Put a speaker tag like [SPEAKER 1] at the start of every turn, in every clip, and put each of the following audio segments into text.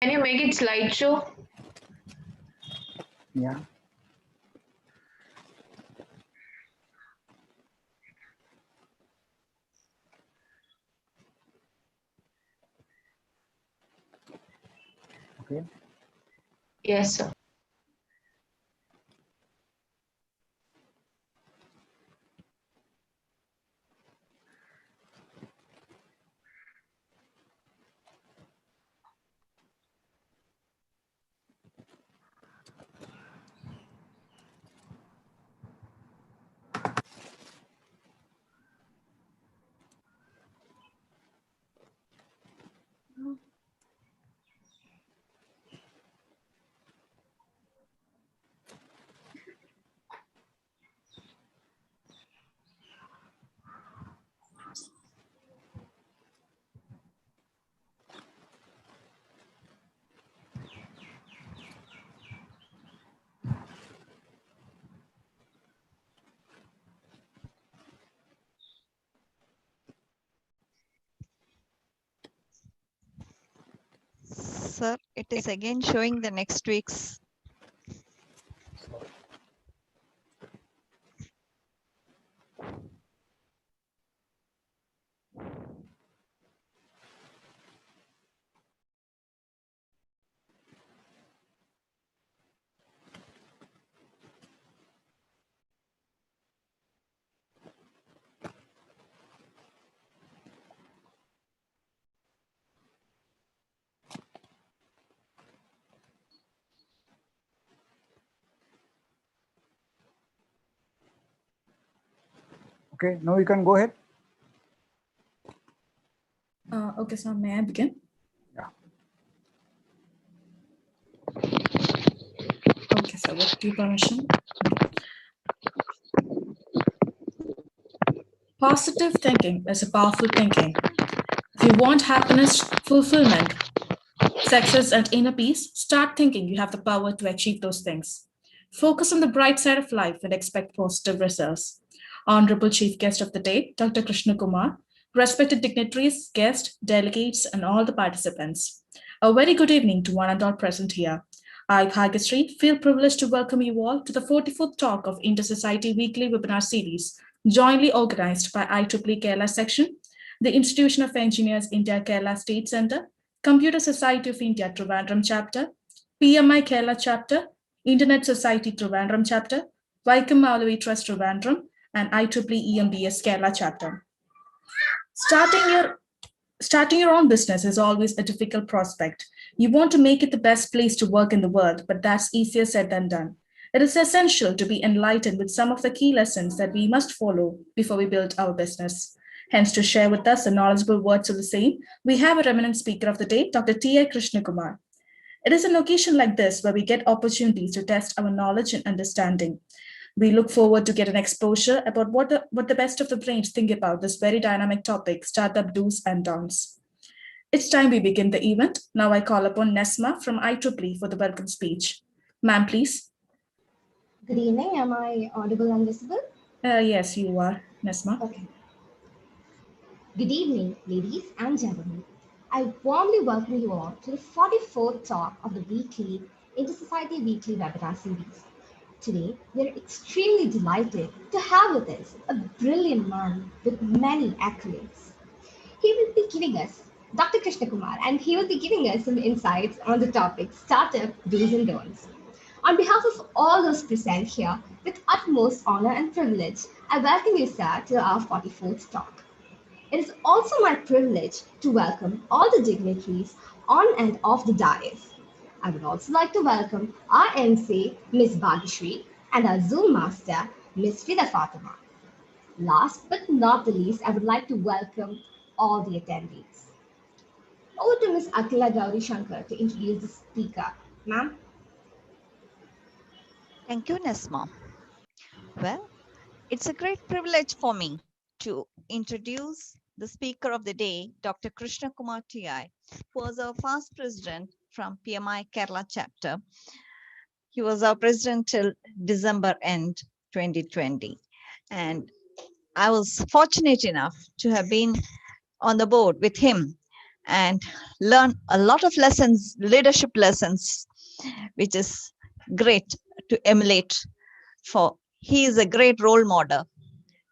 [SPEAKER 1] Can you make it slideshow?
[SPEAKER 2] Yeah. Okay.
[SPEAKER 1] Yes, sir.
[SPEAKER 3] Sir, it is again showing the next week's.
[SPEAKER 2] Okay, now you can go ahead.
[SPEAKER 4] Okay, so may I begin?
[SPEAKER 2] Yeah.
[SPEAKER 4] Okay, so with your permission. Positive thinking is a powerful thinking. If you want happiness, fulfillment, success, and inner peace, start thinking you have the power to achieve those things. Focus on the bright side of life and expect positive results. Honorable Chief Guest of the Day, Dr. Krishna Kumar, respected dignitaries, guests, delegates, and all the participants. A very good evening to one and all present here. I, Bhagyashree, feel privileged to welcome you all to the 44th talk of Inter-Society Weekly Webinar Series, jointly organized by IEEE Kerala Section, the Institution of Engineers India Kerala State Centre, Computer Society of India Trivandrum Chapter, PMI Kerala Chapter, Internet Society Trivandrum Chapter, Vaikam Maulavi Trust Trivandrum, and IEEE EMBS Kerala Chapter. Starting your own business is always a difficult prospect. You want to make it the best place to work in the world, but that's easier said than done. It is essential to be enlightened with some of the key lessons that we must follow before we build our business. Hence, to share with us the knowledgeable words of the same, we have a eminent speaker of the day, Dr. T.I. Krishna Kumar. It is an occasion like this where we get opportunities to test our knowledge and understanding. We look forward to get an exposure about what the best of the brains think about this very dynamic topic, startup do's and don'ts. It's time we begin the event. Now I call upon Nesma from IEEE for the welcome speech. Ma'am, please.
[SPEAKER 5] Good evening. Am I audible and visible?
[SPEAKER 4] Yes, you are, Nesma.
[SPEAKER 5] Okay. Good evening, ladies and gentlemen. I warmly welcome you all to the 44th talk of the weekly Inter-Society Weekly Webinar Series. Today, we are extremely delighted to have with us a brilliant man with many accolades. He will be giving us, Dr. Krishna Kumar, and he will be giving us some insights on the topic startup do's and don'ts. On behalf of all those present here, with utmost honor and privilege, I welcome you, sir, to our 44th talk. It is also my privilege to welcome all the dignitaries on and off the dais. I would also like to welcome our MC, Ms. Bhagyashree, and our Zoom master, Ms. Fida Fatima. Last but not the least, I would like to welcome all the attendees. Over to Ms. Akila Gauri Shankar to introduce the speaker. Ma'am?
[SPEAKER 3] Thank you, Nesma. Well, it's a great privilege for me to introduce the speaker of the day, Dr. Krishna Kumar T.I., who was our first president from PMI Kerala chapter. He was our president till December end 2020. And I was fortunate enough to have been on the board with him and learn a lot of lessons, leadership lessons, which is great to emulate. For he is a great role model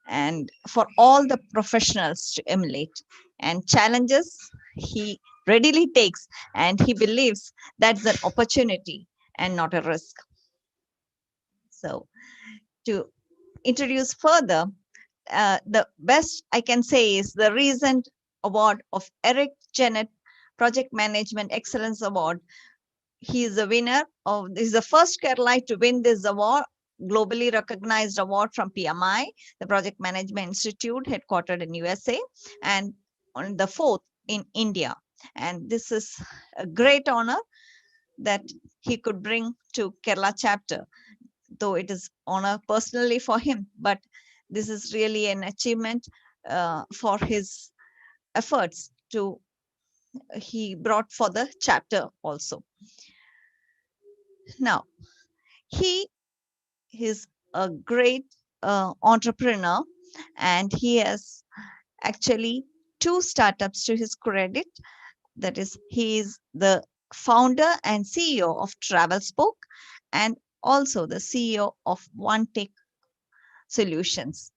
[SPEAKER 3] and for all the professionals to emulate, and challenges he readily takes, and he believes that's an opportunity and not a risk. So to introduce further, the best I can say is the recent award of Eric Jennett Project Management Excellence Award. He is the winner of, this is the first Kerala to win this award, globally recognized award from PMI, the Project Management Institute headquartered in USA, and on the fourth in India. And this is a great honor that he could bring to Kerala chapter, though it is honor personally for him, but this is really an achievement for his efforts to he brought for the chapter also. Now, he is a great entrepreneur, and he has actually 2 startups to his credit. That is, he is the founder and CEO of TravelSpoke and also the CEO of One Tech Solutions.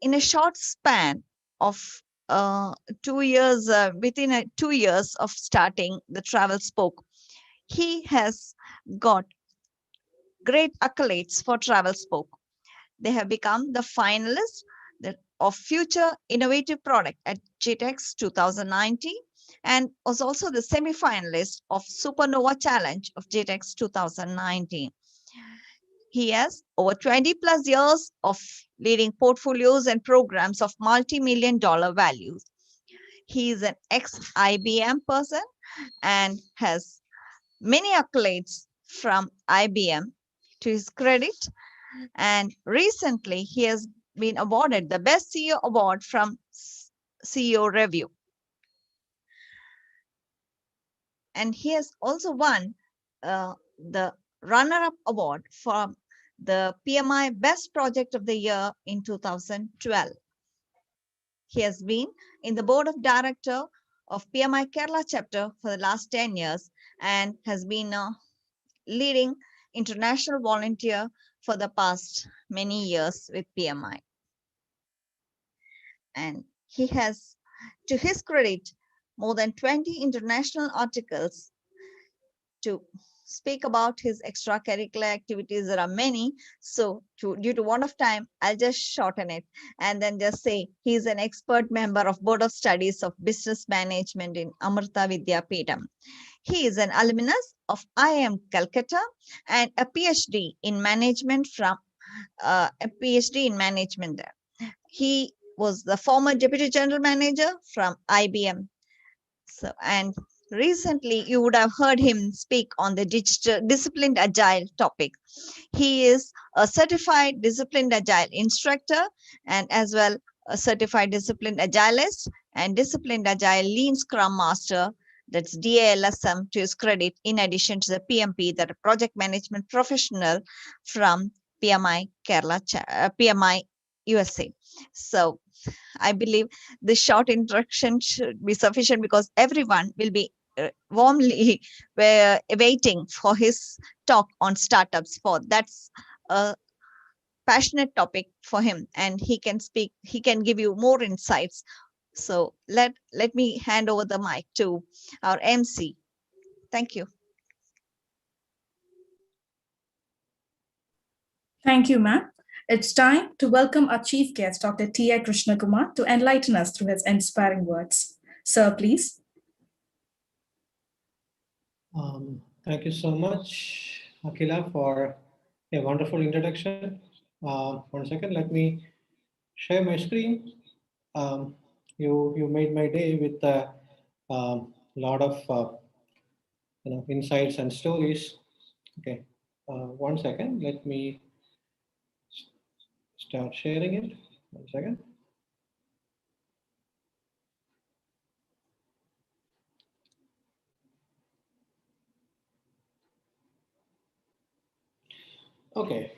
[SPEAKER 3] In a short span of 2 years, within 2 years of starting the TravelSpoke, he has got great accolades for TravelSpoke. They have become the finalists of Future Innovative Product at GTEx 2019 and was also the semi-finalist of Supernova Challenge of GTEx 2019. He has over 20 plus years of leading portfolios and programs of multi-million dollar values. He is an ex-IBM person and has many accolades from IBM to his credit. And recently, he has been awarded the Best CEO Award from CEO Review. And he has also won the runner-up award from the PMI Best Project of the Year in 2012. He has been in the board of director of PMI Kerala chapter for the last 10 years and has been a leading international volunteer for the past many years with PMI. And he has, to his credit, more than 20 international articles. To speak about his extracurricular activities, there are many. So due to want of time, I'll just shorten it and then just say he's an expert member of Board of Studies of Business Management in Amrita Vidyapeetham. He is an alumnus of IIM Calcutta and a PhD in management from there. He was the former Deputy General Manager from IBM. So, and recently you would have heard him speak on the disciplined agile topic. He is a certified disciplined agile instructor and as well a certified disciplined agilist and disciplined agile lean scrum master. That's DALSM to his credit, in addition to the PMP, that a project management professional from PMI Kerala, PMI USA. So I believe this short introduction should be sufficient because everyone will be warmly waiting for his talk on startups. For that's a passionate topic for him, and he can speak. He can give you more insights. So let me hand over the mic to our MC. Thank you.
[SPEAKER 4] Thank you, ma'am. It's time to welcome our chief guest, Dr. T.I. Krishnakumar, to enlighten us through his inspiring words. Sir, please.
[SPEAKER 6] Thank you so much, Akila, for a wonderful introduction. 1 second, let me share my screen. You made my day with a lot of insights and stories. Okay, 1 second, let me start sharing it. 1 second. Okay,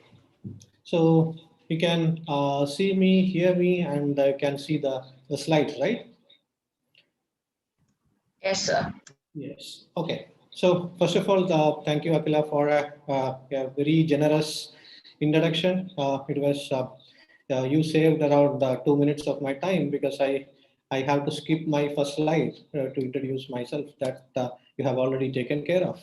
[SPEAKER 6] so you can see me, hear me, and you can see the slides, right?
[SPEAKER 1] Yes, sir.
[SPEAKER 6] Yes. Okay. So first of all, thank you, Akila, for a very generous introduction. It was you saved around 2 minutes of my time because I have to skip my first slide to introduce myself that you have already taken care of.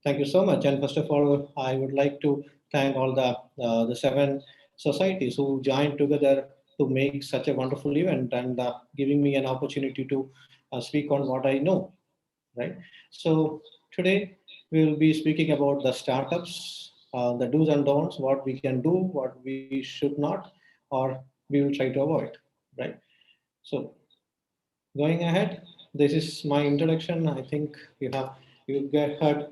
[SPEAKER 6] Thank you so much. And first of all, I would like to thank all the seven societies who joined together to make such a wonderful event and giving me an opportunity to speak on what I know, right? So today we will be speaking about the startups, the do's and don'ts, what we can do, what we should not, or we will try to avoid, right? So going ahead, this is my introduction. I think you get heard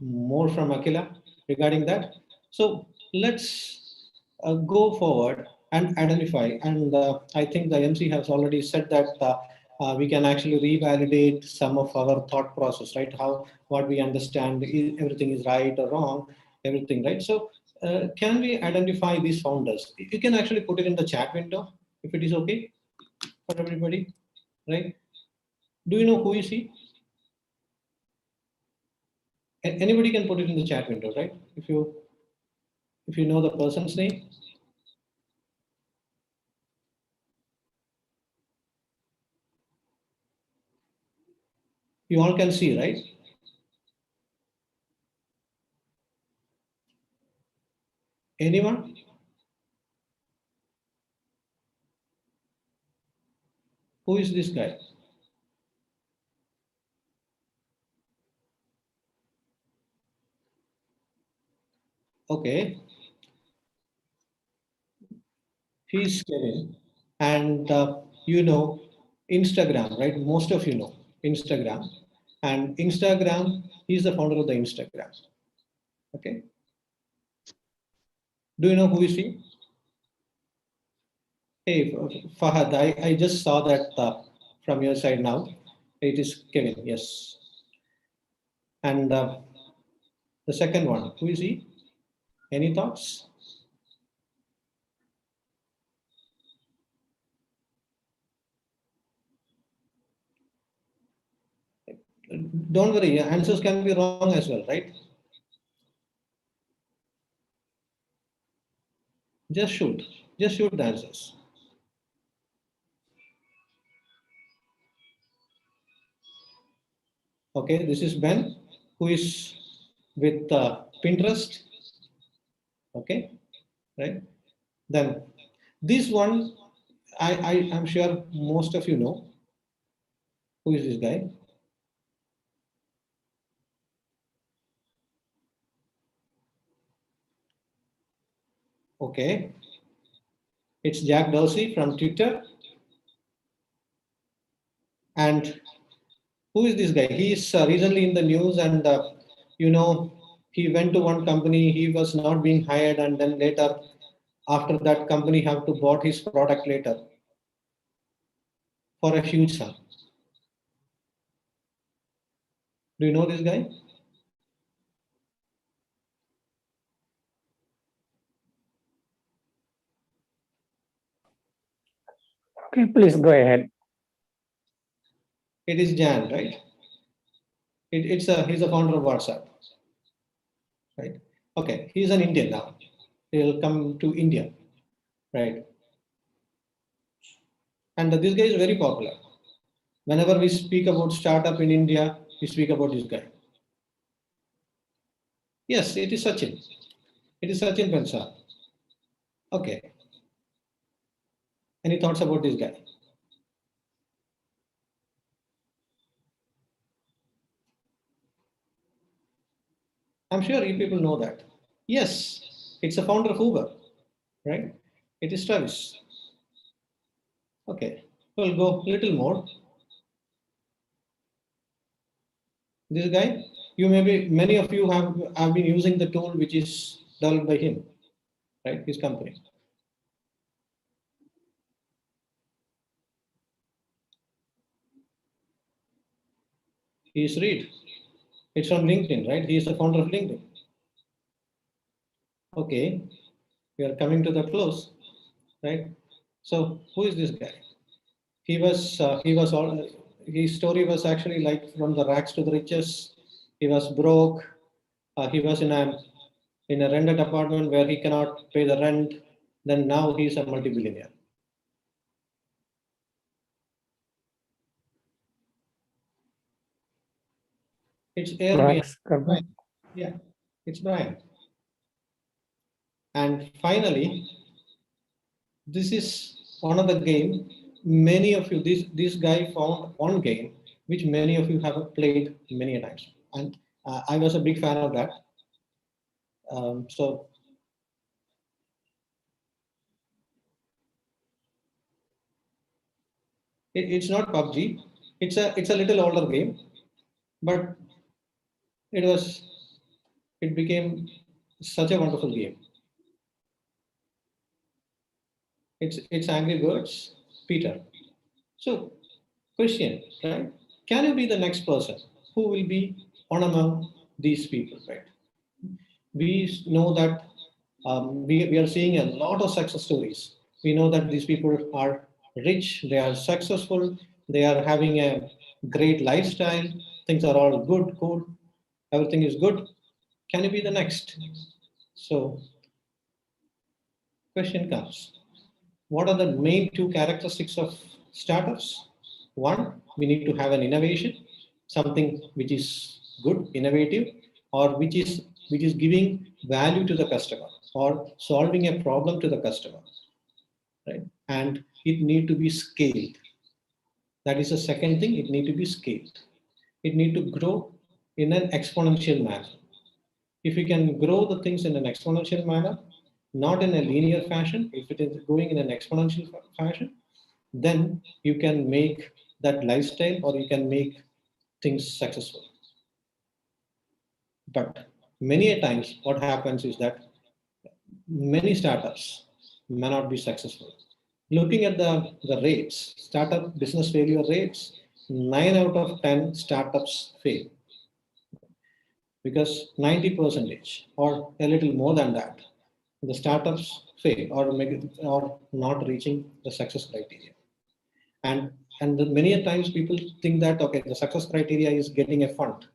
[SPEAKER 6] more from Akila regarding that. So let's go forward and identify. And I think the MC has already said that we can actually revalidate some of our thought process, right? How what we understand, everything is right or wrong, everything, right? So can we identify these founders? You can actually put it in the chat window if it is okay for everybody, right? Do you know who is he? Anybody can put it in the chat window, right? If you know the person's name, you all can see, right? Anyone? Who is this guy? Okay, he's Kevin, and you know Instagram, right? Most of you know Instagram, and Instagram. He's the founder of the Instagram. Okay, do you know who is he? Hey, Fahad, I just saw that from your side now. It is Kevin, yes. And the second one, who is he? Any thoughts? Don't worry, answers can be wrong as well, right? Just shoot. Just shoot the answers. Okay, this is Ben, who is with Pinterest. Okay, right? Then this one, I am sure most of you know who is this guy. Okay, it's Jack Dorsey from Twitter. And who is this guy? He is recently in the news, and you know, he went to one company. He was not being hired, and then later, after that company have to bought his product later for a huge sum. Do you know this guy?
[SPEAKER 2] Okay, please go ahead.
[SPEAKER 6] It is Jan, right? He's a founder of WhatsApp, right? Okay, he's an Indian now. He'll come to India, right? And this guy is very popular. Whenever we speak about startup in India, we speak about this guy. Yes, it is Sachin. It is Sachin Bansal. Okay. Any thoughts about this guy? I'm sure you people know that. Yes, it's a founder of Uber, right? It is Travis. Okay, we'll go a little more. This guy, many of you have been using the tool which is developed by him, right? His company. He is Reed. It's from LinkedIn, right? He is the founder of LinkedIn. Okay, we are coming to the close, right? So who is this guy? He was all his story was actually like from the rags to the riches. He was broke. He was in a rented apartment where he cannot pay the rent. Then now he's a multi-billionaire. It's Airbnb.
[SPEAKER 2] Mark Zuckerberg.
[SPEAKER 6] Yeah, it's Brian. And finally, this is one of the game. Many of you, this guy found one game which many of you have played many times, and I was a big fan of that. So it's not PUBG. It's a little older game, but it was it became such a wonderful game. It's Angry Birds, Peter. So question, right? Can you be the next person who will be one among these people, right? We know that we are seeing a lot of success stories. We know that these people are rich, they are successful, they are having a great lifestyle, things are all good, cool, everything is good. Can you be the next? So, question comes, what are the main two characteristics of startups? One, we need to have an innovation, something which is good, innovative, or which is giving value to the customer or solving a problem to the customer, right? And it need to be scaled. That is the second thing. It need to be scaled. It need to grow in an exponential manner. If we can grow the things in an exponential manner, not in a linear fashion, if it is going in an exponential fashion, then you can make that lifestyle or you can make things successful. But many a times what happens is that many startups may not be successful. Looking at the rates, startup business failure rates, 9 out of 10 startups fail because 90 percentage or a little more than that, the startups fail or not reaching the success criteria. And many a times people think that okay, the success criteria is getting a fund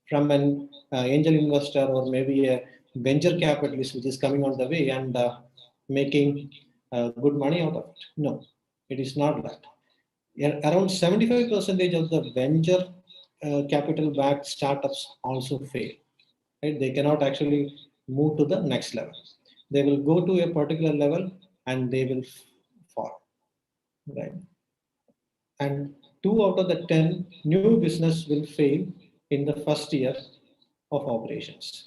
[SPEAKER 6] from an angel investor or maybe a venture capitalist which is coming on the way and making good money out of it. No, it is not that. Yeah, around 75% of the venture capital backed startups also fail. Right? They cannot actually move to the next level. They will go to a particular level and they will fall. Right? And 2 out of the 10 new business will fail in the first year of operations.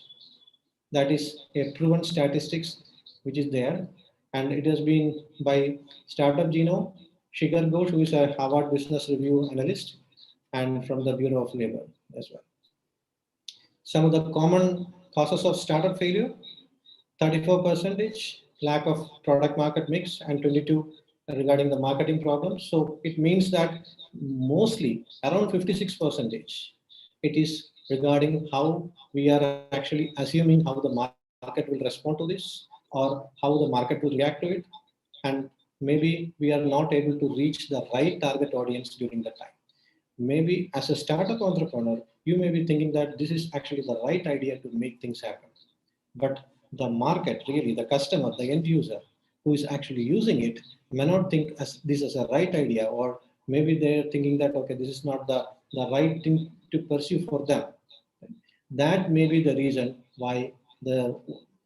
[SPEAKER 6] That is a proven statistics which is there, and it has been by Startup Geno, Shikhar Ghosh, who is a Harvard Business Review analyst, and from the Bureau of Labor as well. Some of the common causes of startup failure: 34% lack of product market mix, and 22 regarding the marketing problems. So it means that mostly around 56% it is regarding how we are actually assuming how the market will respond to this or how the market will react to it. And maybe we are not able to reach the right target audience during the time. Maybe as a startup entrepreneur, you may be thinking that this is actually the right idea to make things happen. But the market, really, the customer, the end user who is actually using it may not think as this is a right idea, or maybe they're thinking that, okay, this is not the right thing to pursue for them. That may be the reason why the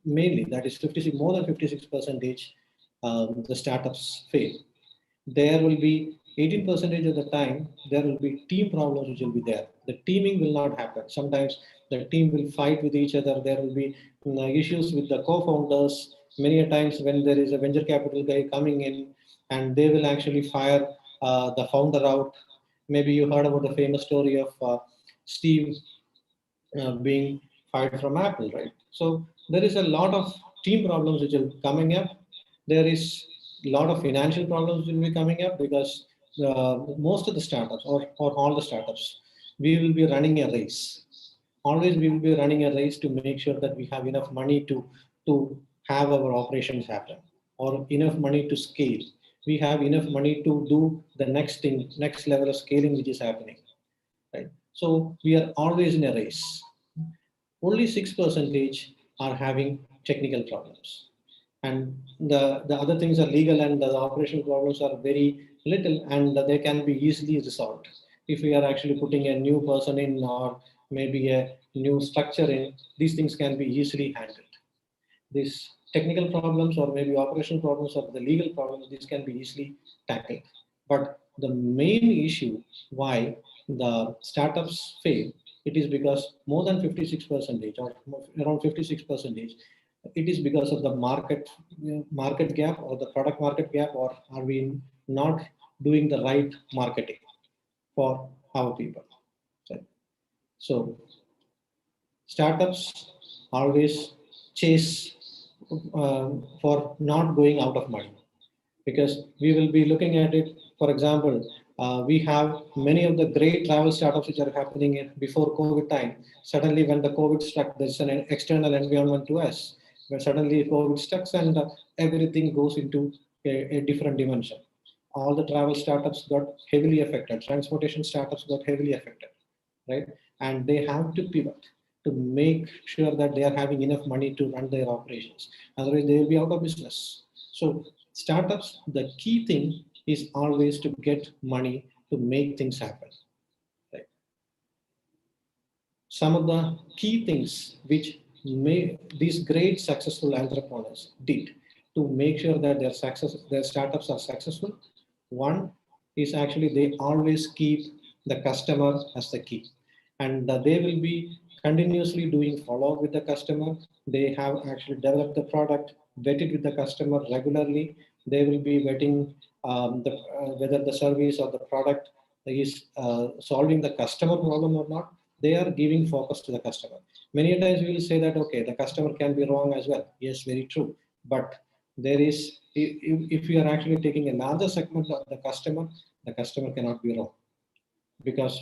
[SPEAKER 6] mainly that is 56 more than 56 percentage the startups fail. There will be 18% of the time there will be team problems which will be there. The teaming will not happen. Sometimes the team will fight with each other. There will be issues with the co-founders. Many a times when there is a venture capital guy coming in and they will actually fire the founder out. Maybe you heard about the famous story of Steve being fired from Apple, right? So there is a lot of team problems which are coming up. There is a lot of financial problems will be coming up because most of the startups or all the startups, we will be running a race. Always we will be running a race to make sure that we have enough money to have our operations happen or enough money to scale. we have enough money to do the next thing, next level of scaling which is happening, right? So we are always in a race. Only 6% are having technical problems. And the other things are legal, and the operational problems are very little, and they can be easily resolved. If we are actually putting a new person in, or maybe a new structure in, these things can be easily handled. These technical problems or maybe operational problems or the legal problems, these can be easily tackled. But the main issue why the startups fail, it is because more than 56% or around 56%, it is because of the market gap or the product market gap, or are we not doing the right marketing for our people. So startups always chase for not going out of money, because we will be looking at it. For example, we have many of the great travel startups which are happening before COVID time. Suddenly, when the COVID struck, there's an external environment to us. When suddenly COVID struck and everything goes into a different dimension. All the travel startups got heavily affected. Transportation startups got heavily affected, right? And they have to pivot to make sure that they are having enough money to run their operations. Otherwise, they will be out of business. So startups, the key thing is always to get money to make things happen. Right? Some of the key things which these great successful entrepreneurs did to make sure that their startups are successful. One is actually they always keep the customer as the key, and they will be continuously doing follow up with the customer. They have actually developed the product, vetted with the customer regularly. They will be vetting whether the service or the product is solving the customer problem or not. They are giving focus to the customer. Many times we will say that, okay, the customer can be wrong as well. Yes, very true. But there is, if you are actually taking a larger segment of the customer cannot be wrong. Because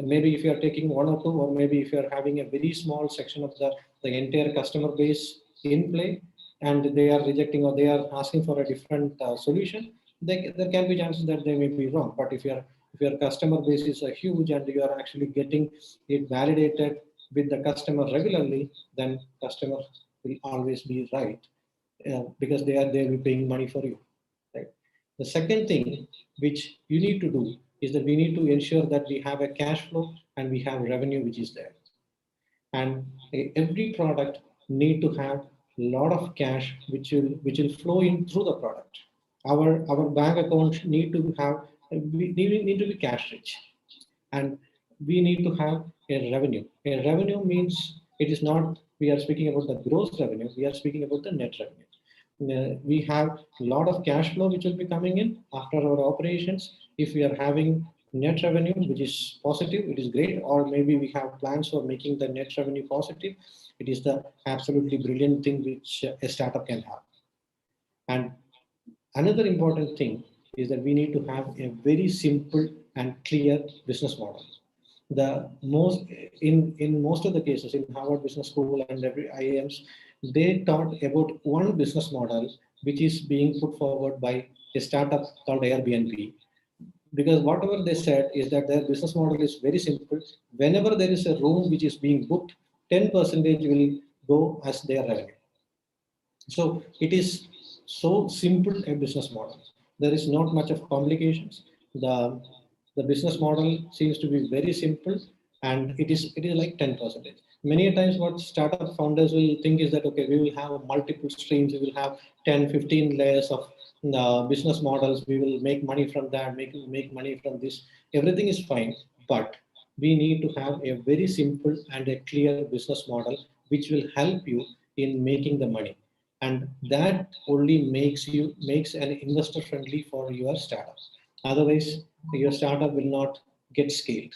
[SPEAKER 6] maybe if you are taking one or two, or maybe if you are having a very small section of the entire customer base in play, and they are rejecting or they are asking for a different solution, there can be chances that they may be wrong. But if your customer base is huge and you are actually getting it validated with the customer regularly, then customer will always be right, because they will be paying money for you. Right? The second thing which you need to do is that we need to ensure that we have a cash flow and we have revenue which is there. And every product need to have a lot of cash which will flow in through the product. Our bank account need to need to be cash rich, and we need to have a revenue. A revenue means it is not we are speaking about the gross revenue, we are speaking about the net revenue. We have a lot of cash flow which will be coming in after our operations. If we are having net revenue which is positive, it is great. Or maybe we have plans for making the net revenue positive. It is the absolutely brilliant thing which a startup can have. And another important thing is that we need to have a very simple and clear business model. The most in most of the cases in Harvard Business School and every IIMs, they taught about one business model which is being put forward by a startup called Airbnb. Because whatever they said is that their business model is very simple. Whenever there is a room which is being booked, 10% will go as their revenue. So it is so simple a business model. There is not much of complications. The business model seems to be very simple, and it is like 10%. Many times what startup founders will think is that, okay, we will have multiple streams, we will have 10, 15 layers of business models, we will make money from that, make money from this. Everything is fine, but we need to have a very simple and a clear business model which will help you in making the money, and that only makes an investor friendly for your startup. Otherwise your startup will not get scaled.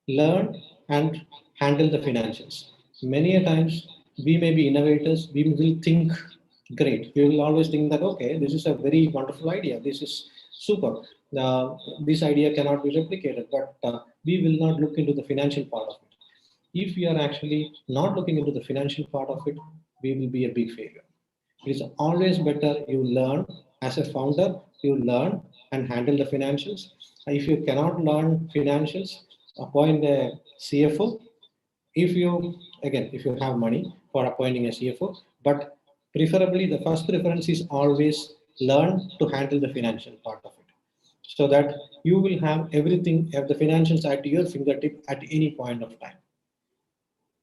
[SPEAKER 6] Learn and handle the financials. Many a times we may be innovators, we will think great, we will always think that, okay, this is a very wonderful idea, this is super, this idea cannot be replicated, but we will not look into the financial part of it. If we are actually not looking into the financial part of it, we will be a big failure. It is always better you learn as a founder, you learn and handle the financials. If you cannot learn financials, appoint a CFO. If you have money for appointing a CFO, but preferably the first preference is always learn to handle the financial part of it, so that you will have everything, have the financials at your fingertip at any point of time.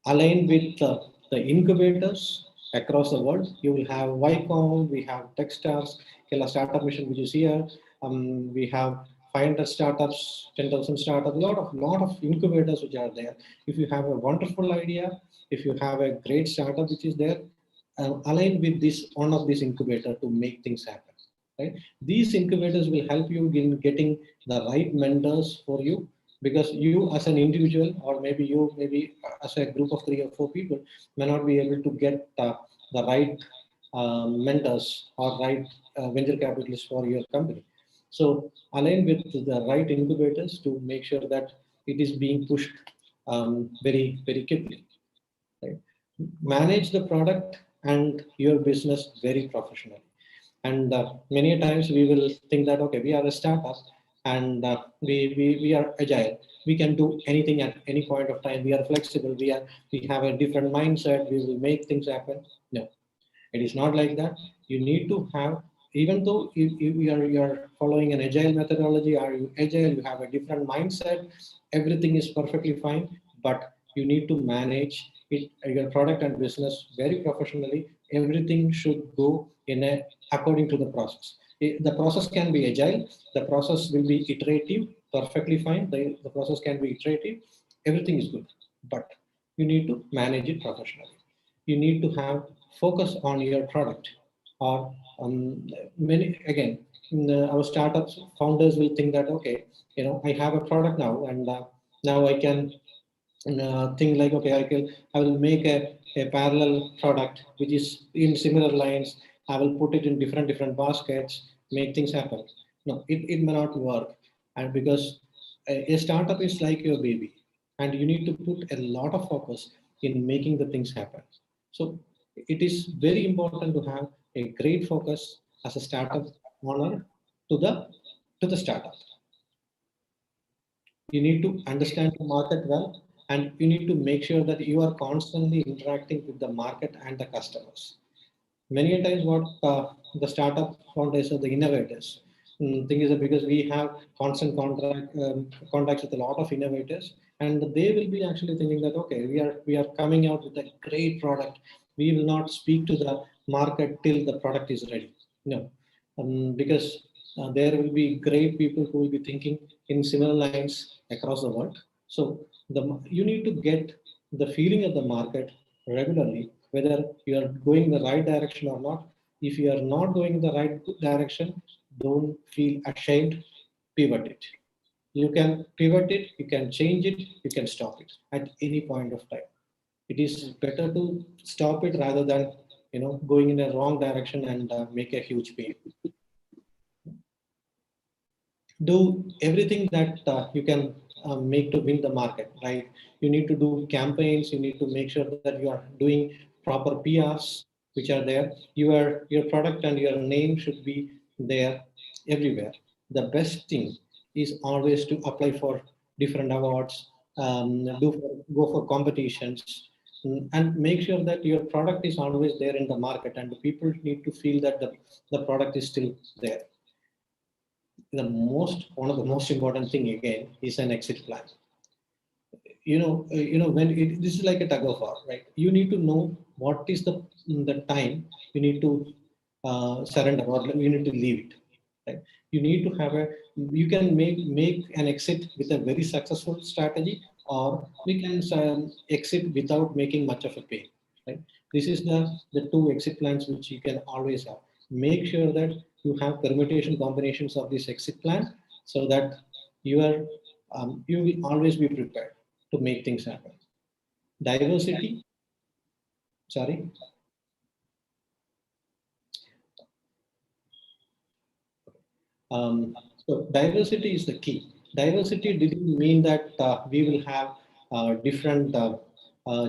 [SPEAKER 6] Aligned with the incubators across the world. You will have YCOM, we have Techstars, Kerala Startup Mission, which is here. We have 500 startups, 10,000 startups, lot of incubators which are there. If you have a wonderful idea, if you have a great startup which is there, align with this one of these incubator to make things happen. Right? These incubators will help you in getting the right mentors for you, because you as an individual, or maybe as a group of 3 or 4 people, may not be able to get the right mentors or right venture capitalists for your company. So align with the right incubators to make sure that it is being pushed very quickly. Right? Manage the product and your business very professionally. And many times we will think that, okay, we are a startup and we are agile. We can do anything at any point of time. We are flexible. We have a different mindset. We will make things happen. No, it is not like that. You need to have, even though you are following an agile methodology, or you agile, you have a different mindset, everything is perfectly fine, but you need to manage it, your product and business very professionally. Everything should go in a according to the process. The process can be agile, the process will be iterative, perfectly fine. The process can be iterative, everything is good, but you need to manage it professionally. You need to have focus on your product. Or many again, our startups founders will think that, okay, I have a product now, and now I can think like, okay, I will make a parallel product which is in similar lines. I will put it in different baskets, make things happen. No, it may not work. And because a startup is like your baby, and you need to put a lot of focus in making the things happen. So it is very important to have a great focus as a startup owner to the startup. You need to understand the market well, and you need to make sure that you are constantly interacting with the market and the customers. Many a times what the startup founders or the innovators thing is that, because we have constant contacts with a lot of innovators, and they will be actually thinking that, okay, we are coming out with a great product, we will not speak to the market till the product is ready. No, because there will be great people who will be thinking in similar lines across the world. So you need to get the feeling of the market regularly, whether you are going the right direction or not. If you are not going in the right direction, don't feel ashamed, pivot it. You can pivot it, you can change it, you can stop it at any point of time. It is better to stop it rather than going in a wrong direction and make a huge pain. Do everything that you can make to win the market, right? You need to do campaigns, you need to make sure that you are doing proper PRs which are there. Your product and your name should be there everywhere. The best thing is always to apply for different awards, go for competitions, and make sure that your product is always there in the market, and the people need to feel that the product is still there. One of the most important thing again is an exit plan. When this is like a tug of war, right? You need to know what is the time you need to surrender, or you need to leave it, right? You need to have you can make an exit with a very successful strategy, or we can exit without making much of a pain, right? This is the two exit plans which you can always have. Make sure that you have permutation combinations of this exit plan, so that you will always be prepared to make things happen. Diversity, sorry. So diversity is the key. Diversity didn't mean that we will have different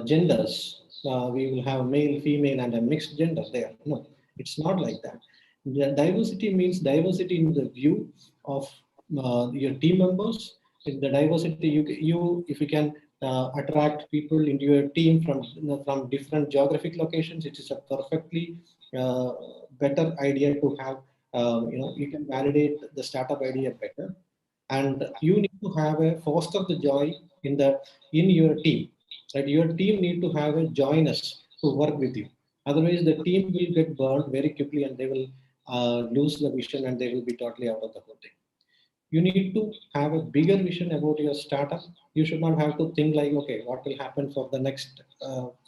[SPEAKER 6] genders. We will have male, female, and a mixed gender there. No, it's not like that. The diversity means diversity in the view of your team members. In the diversity, you if you can attract people into your team from from different geographic locations, it is a perfectly uh, better idea to have. You can validate the startup idea better, and you need to have a foster the joy in your team. Right, your team need to have a joyness to work with you. Otherwise, the team will get burned very quickly, and they will lose the vision, and they will be totally out of the whole thing. You need to have a bigger vision about your startup. You should not have to think like, okay, what will happen for the next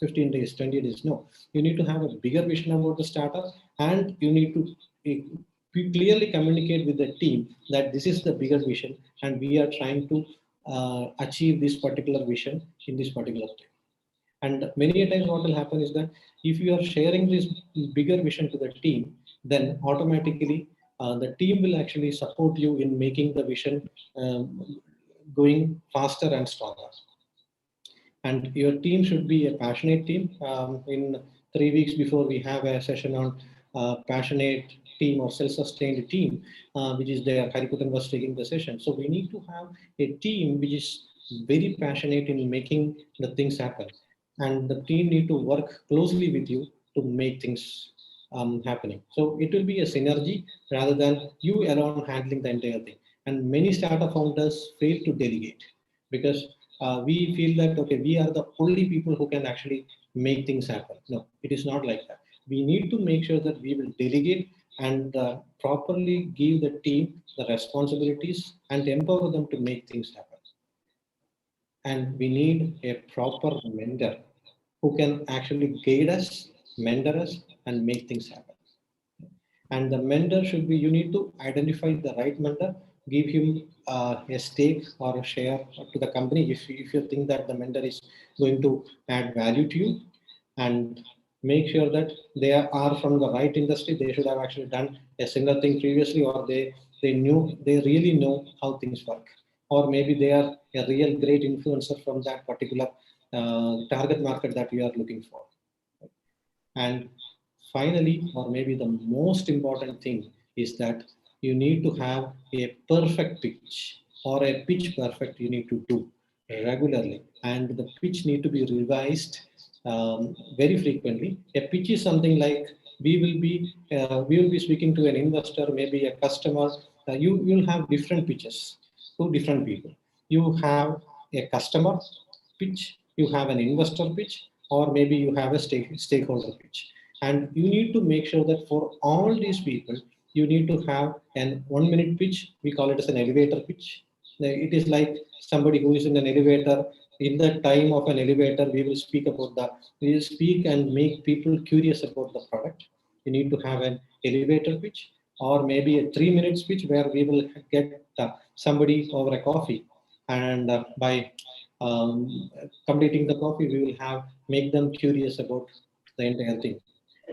[SPEAKER 6] 15 days, 20 days. No, you need to have a bigger vision about the startup, and you need to clearly communicate with the team that this is the bigger vision, and we are trying to achieve this particular vision in this particular time. And many a times what will happen is that if you are sharing this bigger vision to the team, then automatically the team will actually support you in making the vision going faster and stronger. And your team should be a passionate team. In 3 weeks before, we have a session on passionate team or self-sustained team, which is there. Harikutan was taking the session. So we need to have a team which is very passionate in making the things happen. And the team need to work closely with you to make things happening. So it will be a synergy rather than you alone handling the entire thing. And many startup founders fail to delegate because we feel that, okay, we are the only people who can actually make things happen. No, it is not like that. We need to make sure that we will delegate and properly give the team the responsibilities and empower them to make things happen. And we need a proper mentor who can actually guide us, mentor us, and make things happen. And the mentor should be, you need to identify the right mentor, give him a stake or a share to the company if you think that the mentor is going to add value to you, and make sure that they are from the right industry. They should have actually done a similar thing previously, or they really know how things work, or maybe they are a real great influencer from that particular target market that you are looking for. And finally, or maybe the most important thing, is that you need to have a perfect pitch, or a pitch perfect you need to do regularly. And the pitch need to be revised very frequently. A pitch is something like, we will be speaking to an investor, maybe a customer. You'll have different pitches to different people. You have a customer pitch, you have an investor pitch, or maybe you have a stakeholder pitch. And you need to make sure that for all these people, you need to have an 1 minute pitch. We call it as an elevator pitch. It is like somebody who is in an elevator. In the time of an elevator, we will speak and make people curious about the product. You need to have an elevator pitch, or maybe a 3 minute speech where we will get somebody over a coffee, and by completing the coffee, we will have make them curious about the entire thing,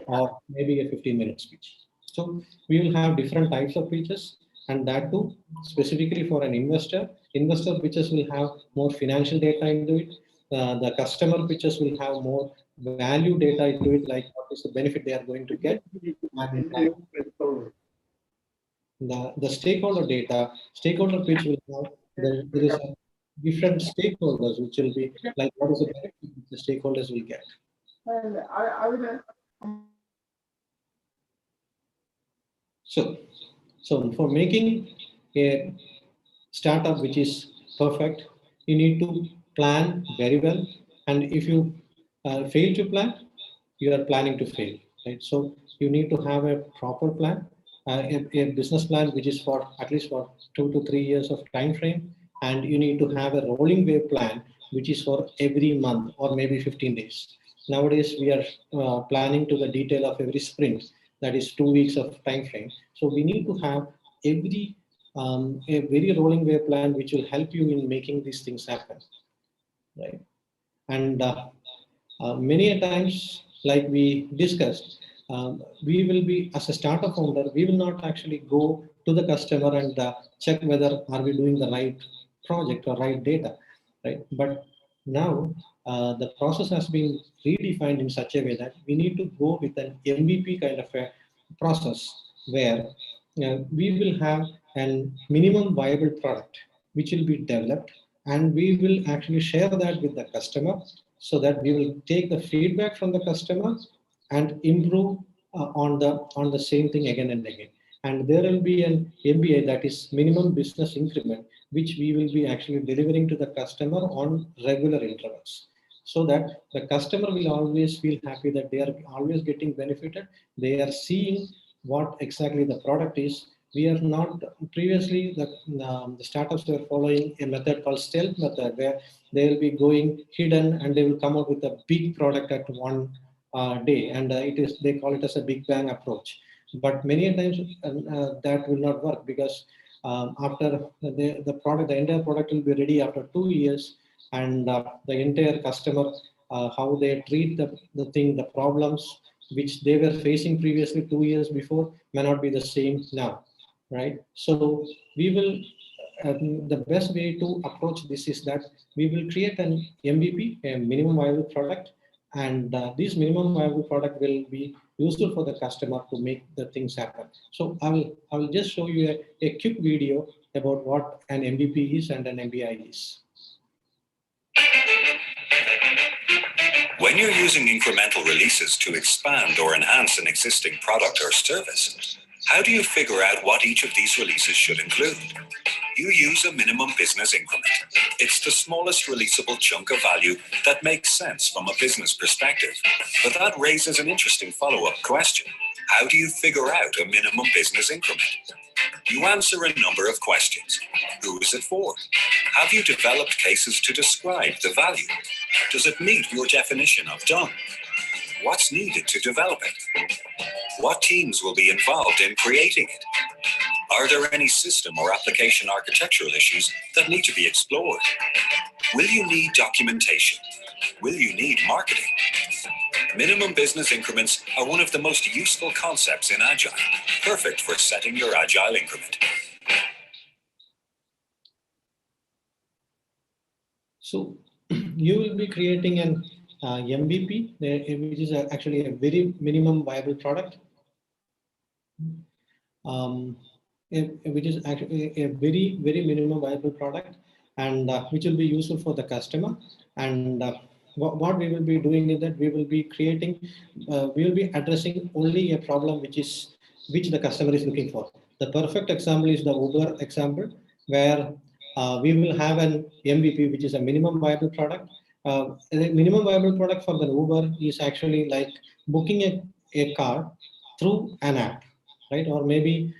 [SPEAKER 6] or maybe a 15-minute speech. So we will have different types of pitches, and that too specifically for an investor. Investor pitches will have more financial data into it. The customer pitches will have more value data into it, like what is the benefit they are going to get. And the stakeholder pitch will have, there is a different stakeholders which will be like, what is the benefit the stakeholders will get. So for making a startup which is perfect, you need to plan very well. And if you fail to plan, you are planning to fail, right? So you need to have a proper plan, a business plan which is for at least for 2 to 3 years of time frame, and you need to have a rolling wave plan which is for every month or maybe 15 days. Nowadays we are planning to the detail of every sprint, that is 2 weeks of time frame. So we need to have every a very rolling wave plan which will help you in making these things happen, right? And many a times, like we discussed, we will be, as a startup founder, we will not actually go to the customer and check whether are we doing the right project or right data, right? But now the process has been redefined in such a way that we need to go with an MVP kind of a process, where we will have a minimum viable product which will be developed, and we will actually share that with the customer so that we will take the feedback from the customer and improve on the same thing again and again. And there will be an MBI, that is minimum business increment, which we will be actually delivering to the customer on regular intervals, so that the customer will always feel happy that they are always getting benefited. They are seeing what exactly the product is. We are not previously the startups were following a method called stealth method, where they will be going hidden and they will come up with a big product at one day, and it is, they call it as a big bang approach. But many times that will not work, because after the product, the entire product will be ready after 2 years, and the entire customer, how they treat the thing, the problems which they were facing previously 2 years before may not be the same now, right? So we will, the best way to approach this is that we will create an MVP, a minimum viable product, and this minimum viable product will be useful for the customer to make the things happen. So I will just show you a quick video about what an MVP is and an MBI is.
[SPEAKER 7] When you're using incremental releases to expand or enhance an existing product or service, how do you figure out what each of these releases should include? You use a minimum business increment. It's the smallest releasable chunk of value that makes sense from a business perspective. But that raises an interesting follow-up question. How do you figure out a minimum business increment? You answer a number of questions. Who is it for? Have you developed cases to describe the value? Does it meet your definition of done? What's needed to develop it? What teams will be involved in creating it? Are there any system or application architectural issues that need to be explored? Will you need documentation? Will you need marketing? Minimum business increments are one of the most useful concepts in Agile, perfect for setting your Agile increment.
[SPEAKER 6] So you will be creating an MVP, which is actually a very minimum viable product, which is actually a very, very minimum viable product, and which will be useful for the customer. And what we will be doing is that we will be creating, we will be addressing only a problem which the customer is looking for. The perfect example is the Uber example, where we will have an MVP, which is a minimum viable product. The minimum viable product for the Uber is actually like booking a car through an app, right? Or maybe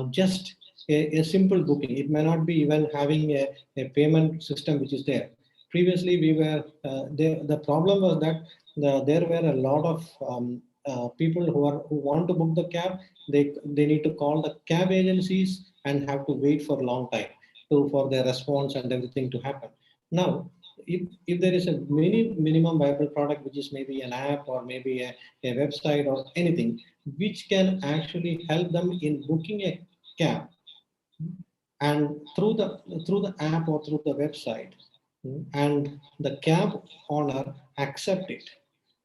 [SPEAKER 6] just a simple booking. It may not be even having a payment system which is there. Previously, we were the problem was that there were a lot of people who want to book the cab. They need to call the cab agencies and have to wait for a long time for their response and everything to happen. Now, if there is a minimum viable product, which is maybe an app or maybe a website or anything, which can actually help them in booking a cab, and through the app or through the website, and the cab owner accept it,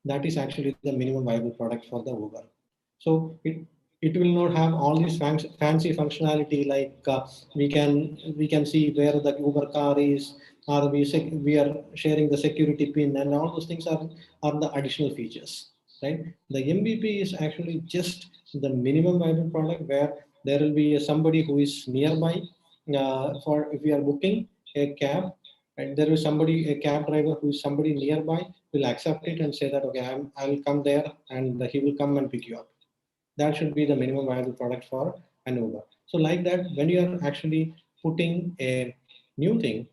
[SPEAKER 6] that is actually the minimum viable product for the Uber. So it will not have all these fancy functionality like we can see where the Uber car is, or we are sharing the security pin, and all those things are the additional features, right? The MVP is actually just the minimum viable product, where there will be somebody who is nearby for if we are booking a cab, and there is somebody, a cab driver who is somebody nearby, will accept it and say that, okay, I will come there, and he will come and pick you up. That should be the minimum viable product for an Uber. So like that, when you are actually putting a new thing,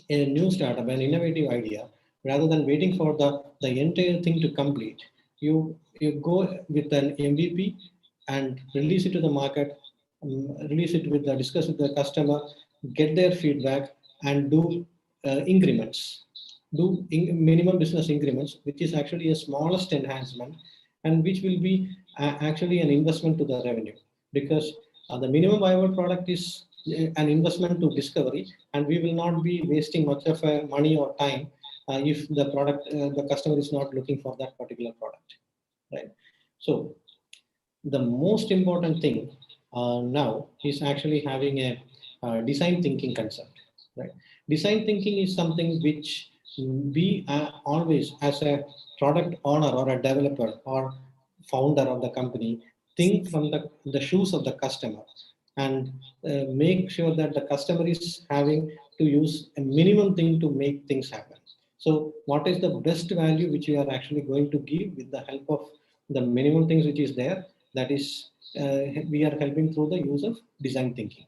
[SPEAKER 6] a new startup, an innovative idea, rather than waiting for the entire thing to complete, you go with an MVP and release it to the market, release it with discuss with the customer, get their feedback, and do increments, do minimum business increments, which is actually a smallest enhancement, and which will be actually an investment to the revenue, because the minimum viable product is an investment to discovery, and we will not be wasting much of money or time if the product, the customer is not looking for that particular product, right? So the most important thing now is actually having a design thinking concept, right? Design thinking is something which we always, as a product owner or a developer or founder of the company, think from the shoes of the customer and make sure that the customer is having to use a minimum thing to make things happen. So what is the best value which you are actually going to give with the help of the minimum things which is there? That is, we are helping through the use of design thinking,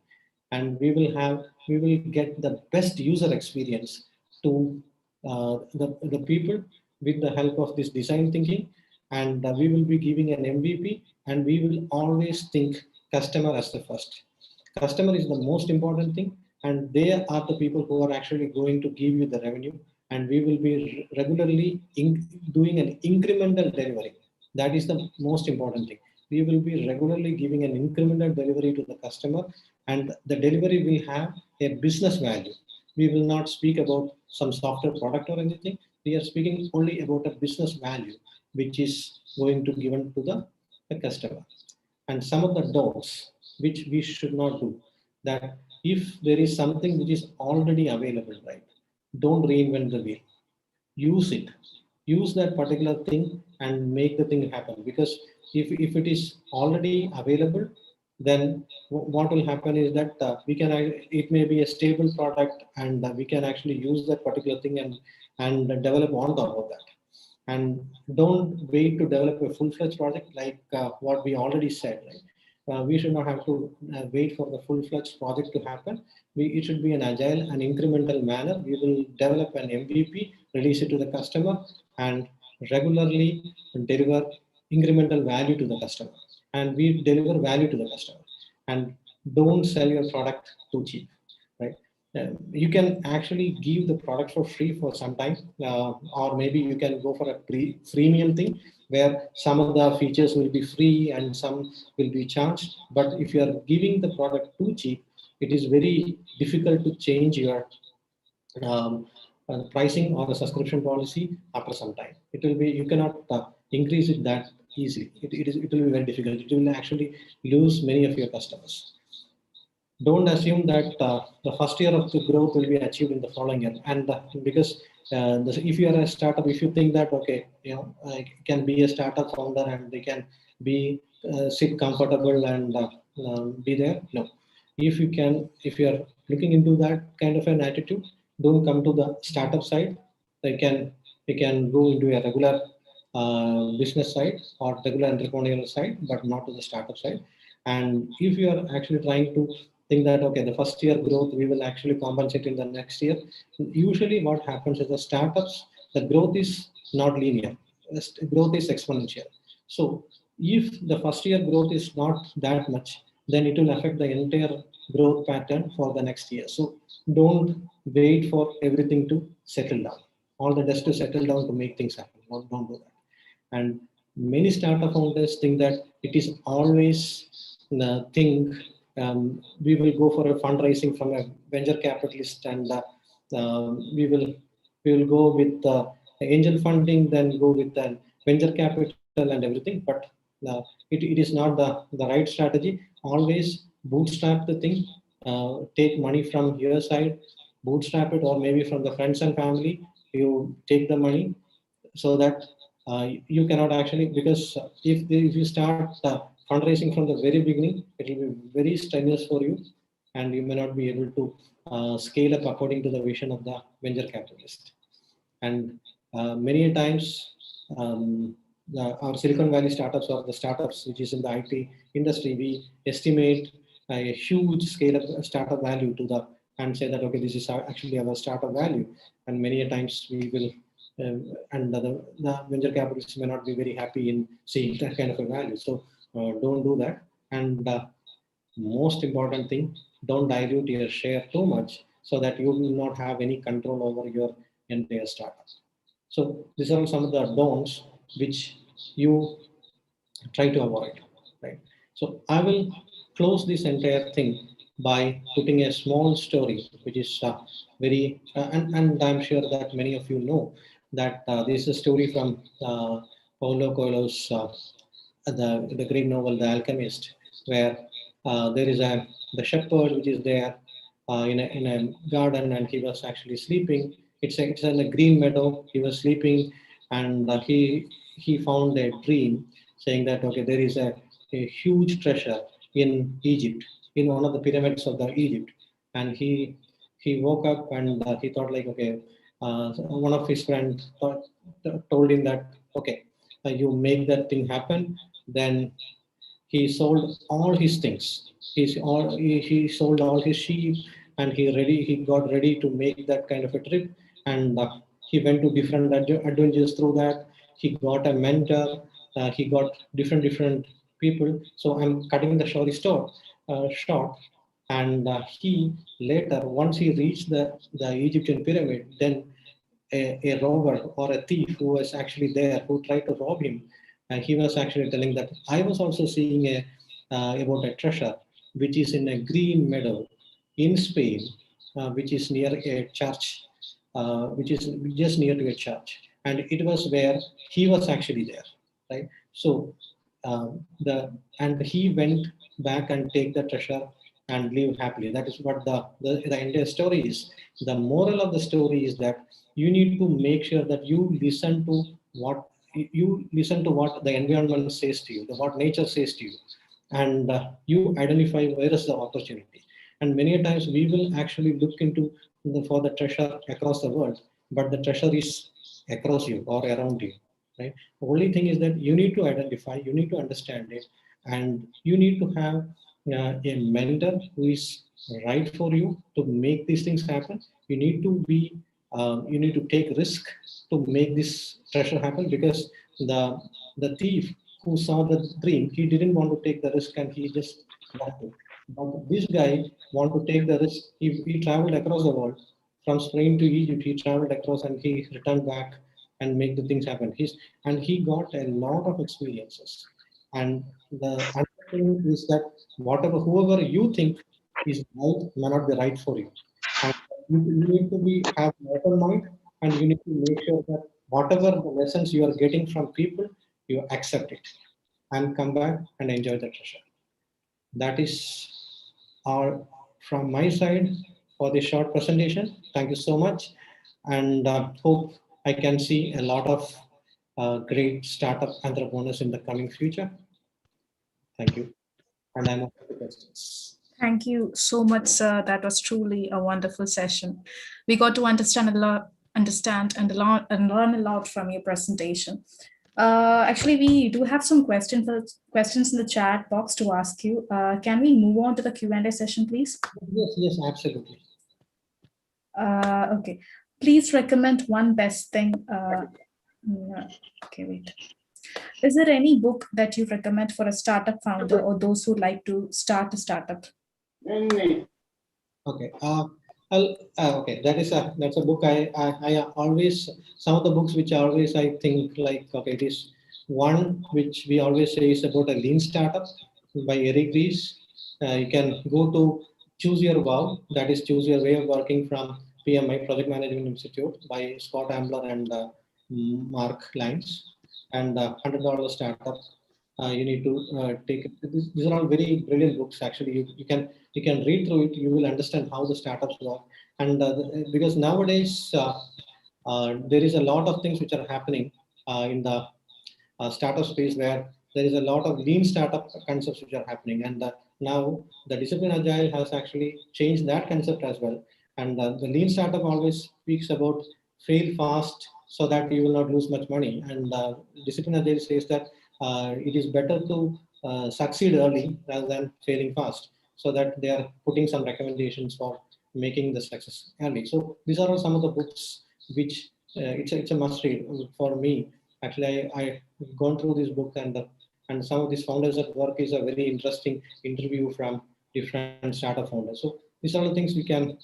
[SPEAKER 6] and we will get the best user experience to the people with the help of this design thinking, and we will be giving an MVP, and we will always think customer as the first. Customer is the most important thing, and they are the people who are actually going to give you the revenue, and we will be regularly doing an incremental delivery. That is the most important thing. We will be regularly giving an incremental delivery to the customer, and the delivery will have a business value. We will not speak about some software product or anything. We are speaking only about a business value which is going to given to the customer. And some of the don'ts which we should not do, that if there is something which is already available, right, don't reinvent the wheel. Use it, use that particular thing and make the thing happen. Because if it is already available, then what will happen is that we can it may be a stable product, and we can actually use that particular thing and develop on top of that. And don't wait to develop a full-fledged project like what we already said, right? We should not have to wait for the full-fledged project to happen. It should be an agile and incremental manner. We will develop an MVP, release it to the customer, and regularly deliver incremental value to the customer. And we deliver value to the customer. And don't sell your product too cheap, right? You can actually give the product for free for some time, or maybe you can go for a freemium thing where some of the features will be free and some will be charged. But if you are giving the product too cheap, it is very difficult to change your pricing or the subscription policy after some time. It will be, you cannot increase it that easily. It will be very difficult. It will actually lose many of your customers. Don't assume that the first year of the growth will be achieved in the following year. And because if you are a startup, if you think that, okay, I can be a startup founder and they can be sit comfortable and be there. No, if you are looking into that kind of an attitude, don't come to the startup side. They can go into a regular business side or regular entrepreneurial side, but not to the startup side. And if you are actually trying to think that, okay, the first year growth we will actually compensate in the next year, usually what happens is the startups, the growth is not linear. Growth is exponential. So if the first year growth is not that much, then it will affect the entire growth pattern for the next year. So don't wait for everything to settle down, all the dust to settle down to make things happen. Don't do that. And many startup founders think that it is always the thing. We will go for a fundraising from a venture capitalist, and we will go with angel funding, then go with the venture capital and everything. But it is not the right strategy. Always bootstrap the thing. Take money from your side, bootstrap it, or maybe from the friends and family. You take the money so that you cannot actually, because if you start fundraising from the very beginning, it will be very strenuous for you, and you may not be able to scale up according to the vision of the venture capitalist. And many times, our Silicon Valley startups or the startups which is in the IT industry, we estimate a huge scale of startup value to the, and say that, okay, this is actually our startup value. And many times we will and the venture capitalists may not be very happy in seeing that kind of a value. So don't do that. And most important thing, don't dilute your share too much so that you will not have any control over your entire startup. So these are some of the don'ts which you try to avoid, right? So I will close this entire thing by putting a small story, which is and I'm sure that many of you know that this is a story from Paulo Coelho's the great novel The Alchemist, where there is the shepherd which is there in a garden, and he was actually sleeping. It's in a green meadow. He was sleeping, and he found a dream saying that okay, there is a huge treasure in Egypt, in one of the pyramids of the Egypt, and he woke up and he thought like okay, one of his friends told him that okay, you make that thing happen, then he sold all his things. He sold all his sheep, and he got ready to make that kind of a trip, and he went to different adventures through that. He got a mentor. He got different people. So I'm cutting the story short, and he later, once he reached the Egyptian pyramid, then a robber or a thief who was actually there who tried to rob him, and he was actually telling that I was also seeing about a treasure which is in a green meadow in Spain, which is near a church, which is just near to a church, and it was where he was actually there, right? So the and he went back and take the treasure and live happily. That is what the entire story is. The moral of the story is that you need to make sure that what you listen to what the environment says to you, what nature says to you, and you identify where is the opportunity. And many times we will actually look for the treasure across the world, but the treasure is across you or around you, right? The only thing is that you need to identify, you need to understand it, and you need to have a mentor who is right for you to make these things happen. You need to you need to take risk to make this treasure happen, because the thief who saw the dream, he didn't want to take the risk and he just left it. But this guy want to take the risk. He traveled across the world from Spain to Egypt. He traveled across and he returned back and make the things happen. He got a lot of experiences. And the other thing is that whoever you think is right may not be right for you. And you need to have an open mind, and you need to make sure that whatever the lessons you are getting from people, you accept it and come back and enjoy the treasure. That is all from my side for this short presentation. Thank you so much, and hope I can see a lot of great startup entrepreneurs in the coming future. Thank you, and I'm open to questions.
[SPEAKER 4] Thank you so much, sir. That was truly a wonderful session. We got to understand and learn a lot from your presentation. Actually, we do have some questions in the chat box to ask you. Can we move on to the Q&A session, please?
[SPEAKER 6] Yes, absolutely.
[SPEAKER 4] Okay. Please recommend one best thing. Okay, wait. Is there any book that you recommend for a startup founder or those who like to start a startup?
[SPEAKER 6] Okay. Okay. That's a book I always, some of the books which always I think like, okay, it is one which we always say is about a lean startup by Eric Ries. You can go to Choose Your Wow, that is Choose Your Way of Working from PMI, Project Management Institute, by Scott Ambler and Mark Lyons, and $100 startup. You need to take it. These are all very brilliant books. Actually, you can read through it. You will understand how the startups work, and because nowadays there is a lot of things which are happening in the startup space, where there is a lot of lean startup concepts which are happening, and now the discipline agile has actually changed that concept as well. And the lean startup always speaks about fail fast so that you will not lose much money, and discipline agile says that it is better to succeed early rather than failing fast, so that they are putting some recommendations for making the success early. So these are all some of the books which it's a must read for me. Actually, I gone through this book, and some of these founders at work is a very interesting interview from different startup founders. So these are the things we can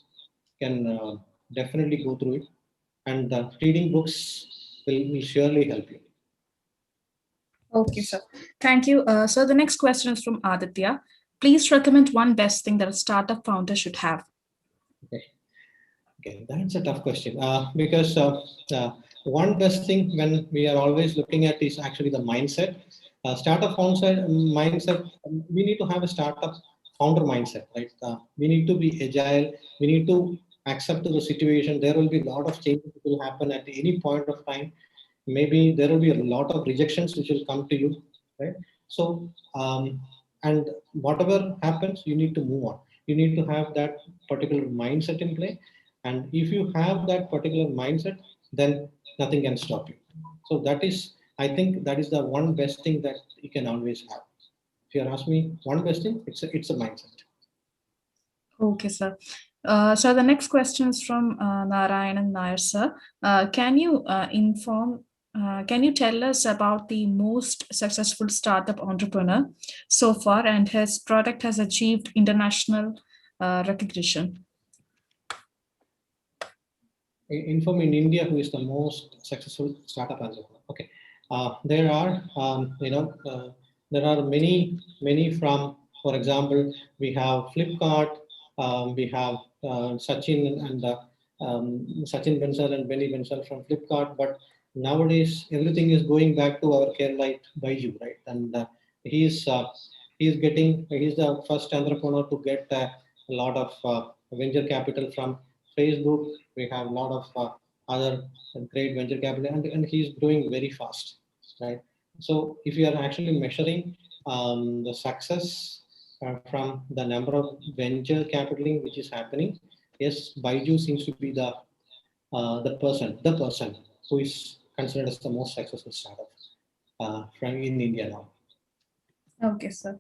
[SPEAKER 6] definitely go through it, and reading books will surely help you.
[SPEAKER 4] Okay, sir. Thank you. So the next question is from Aditya. Please recommend one best thing that a startup founder should have.
[SPEAKER 6] Okay, that's a tough question because one best thing when we are always looking at is actually the mindset. Startup mindset, we need to have a startup founder mindset, right? We need to be agile. We need to accept the situation. There will be a lot of changes that will happen at any point of time. Maybe there will be a lot of rejections which will come to you, right? So, and whatever happens, you need to move on. You need to have that particular mindset in play. And if you have that particular mindset, then nothing can stop you. So that is, I think that is the one best thing that you can always have. If you ask me one best thing, it's a mindset.
[SPEAKER 4] Okay, sir. So the next question is from Narayanan Nair, sir. Can you tell us about the most successful startup entrepreneur so far and his product has achieved international recognition?
[SPEAKER 6] Inform in India who is the most successful startup entrepreneur. Okay, there are there are many from, for example, we have Flipkart, we have Sachin and Sachin Bensal and Benny Bensal from Flipkart, but nowadays everything is going back to our Keralite Baiju, right? And he's the first entrepreneur to get a lot of venture capital from Facebook. We have a lot of other great venture capital, and he's growing very fast, right? So if you are actually measuring the success from the number of venture capitaling which is happening, yes, Baiju seems to be the person who is considered as the most successful startup from in India now.
[SPEAKER 4] Okay, sir.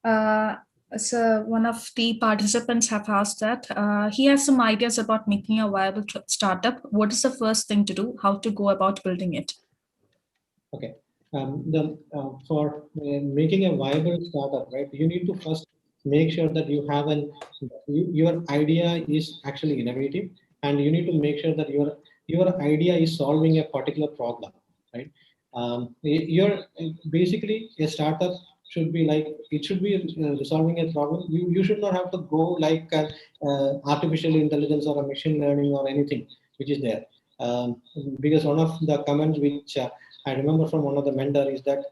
[SPEAKER 4] Uh, so one of the participants have asked that he has some ideas about making a viable startup. What is the first thing to do? How to go about building it?
[SPEAKER 6] Okay. For making a viable startup, right? You need to first make sure that your idea is actually innovative, and you need to make sure that your idea is solving a particular problem, right? You're basically a startup should be like it should be resolving a problem. You should not have to go like artificial intelligence or a machine learning or anything which is there. Because one of the comments which I remember from one of the mentor is that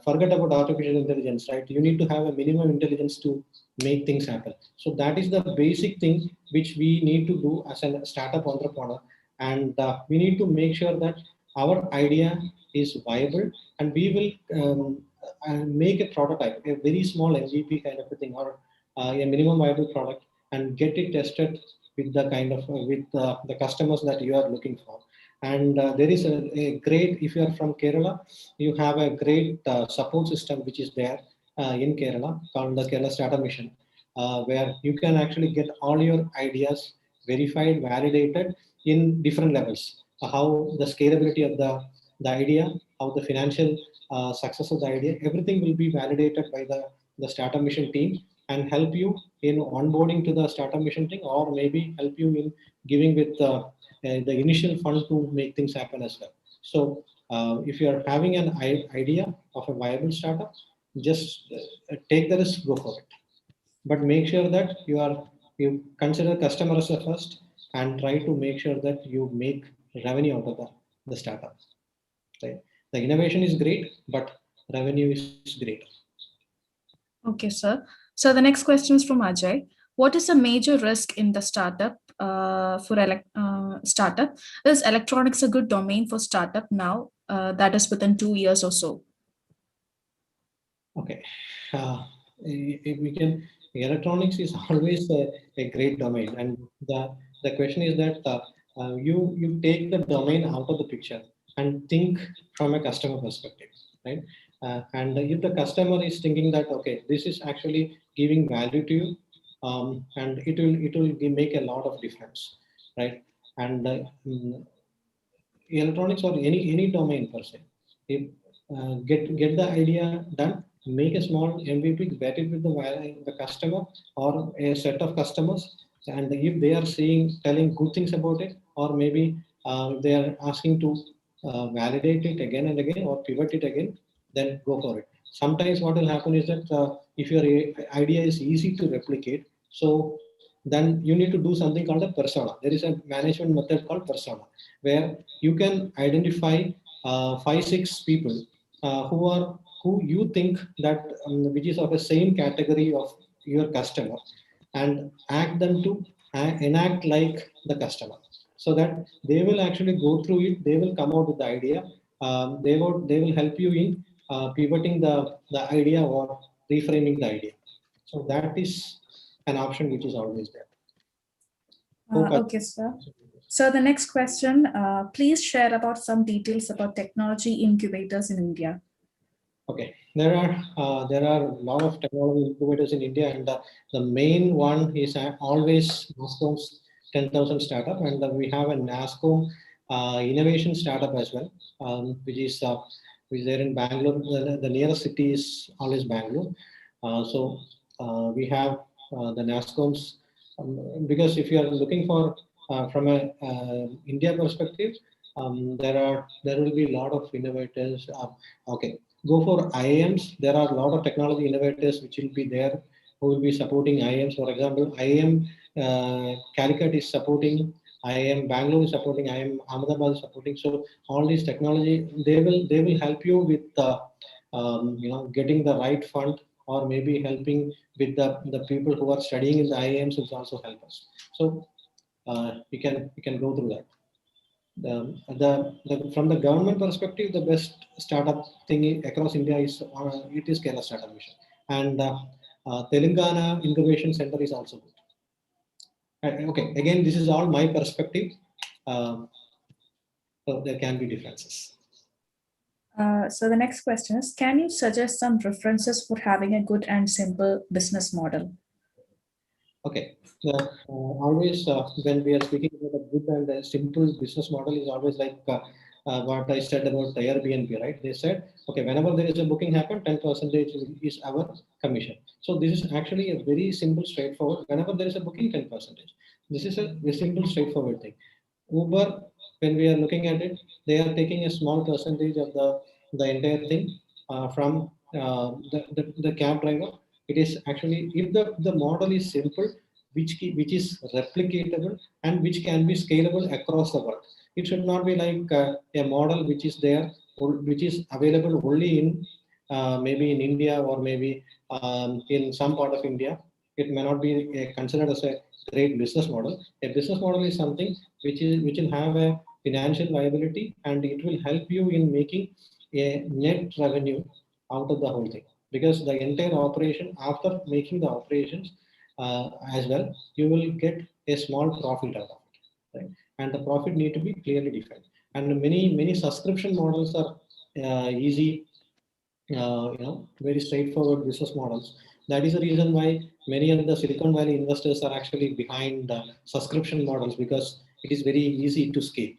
[SPEAKER 6] forget about artificial intelligence, right? You need to have a minimum intelligence to make things happen. So that is the basic thing which we need to do as a startup entrepreneur, and we need to make sure that our idea is viable, and we will make a prototype, a very small MVP kind of a thing, or a minimum viable product, and get it tested with the kind of with the customers that you are looking for. And there is a great, if you are from Kerala, you have a great support system which is there in Kerala called the Kerala Startup Mission, where you can actually get all your ideas verified, validated in different levels. How the scalability of the idea, how the financial success of the idea, everything will be validated by the Startup Mission team and help you in onboarding to the Startup Mission team, or maybe help you in giving with the initial fund to make things happen as well. So if you are having an idea of a viable startup, just take the risk, go for it. But make sure that you consider customer as a first, and try to make sure that you make revenue out of the startup. Right? The innovation is great, but revenue is great.
[SPEAKER 4] Okay, sir. So the next question is from Ajay. What is a major risk in the startup startup? Is electronics a good domain for startup now? That is within 2 years or so.
[SPEAKER 6] Okay. If we can, electronics is always a great domain, and the question is that you take the domain out of the picture and think from a customer perspective, right? And if the customer is thinking that okay, this is actually giving value to you, and it will make a lot of difference, right? And electronics or any domain per se. If get the idea done, make a small MVP, vet it with the customer or a set of customers, and if they are telling good things about it, or maybe they are asking to validate it again and again or pivot it again, then go for it. Sometimes what will happen is that if your idea is easy to replicate, so then you need to do something called a persona. There is a management method called persona, where you can identify 5-6 people who are who you think that which is of the same category of your customer, and act them to enact like the customer, so that they will actually go through it. They will come out with the idea. They will help you in pivoting the idea or reframing the idea. So that is an option which is always there.
[SPEAKER 4] Okay, sir. So the next question, please share about some details about technology incubators in India.
[SPEAKER 6] Okay, there are a lot of technology incubators in India, and the main one is always NASSCOM's 10,000 startup, and we have a NASSCOM innovation startup as well, which is there in Bangalore. The nearest city is always Bangalore. We have the NASSCOM's, because if you are looking for from a India perspective, there will be a lot of innovators. Okay, go for IIMs. There are a lot of technology innovators which will be there, who will be supporting IIMs. For example, IIM Calicut is supporting, IIM Bangalore is supporting, IIM Ahmedabad is supporting. So all these technology, they will help you with getting the right fund, or maybe helping with the people who are studying in the IIMs will also help us. So you can go through that. From the government perspective, the best startup thing across India is Kerala Startup Mission, and Telangana Incubation Center is also good. Okay, again, this is all my perspective, so there can be differences.
[SPEAKER 4] So the next question is, can you suggest some references for having a good and simple business model?
[SPEAKER 6] Okay, always when we are speaking about a good and a simple business model, is always like what I said about the Airbnb, right? They said, okay, whenever there is a booking happen, 10% is our commission. So this is actually a very simple, straightforward. Whenever there is a booking, 10%. This is a very simple, straightforward thing. Uber, when we are looking at it, they are taking a small percentage of the entire thing from the cab driver. It is actually, if the model is simple, which is replicatable and which can be scalable across the world. It should not be like a model which is there, or which is available only in maybe in India, or maybe in some part of India. It may not be considered as a great business model. A business model is something which will have a financial viability, and it will help you in making a net revenue out of the whole thing. Because the entire operation, after making the operations as well, you will get a small profit out of it, right? And the profit need to be clearly defined. And many subscription models are easy, very straightforward business models. That is the reason why many of the Silicon Valley investors are actually behind subscription models, because it is very easy to scale.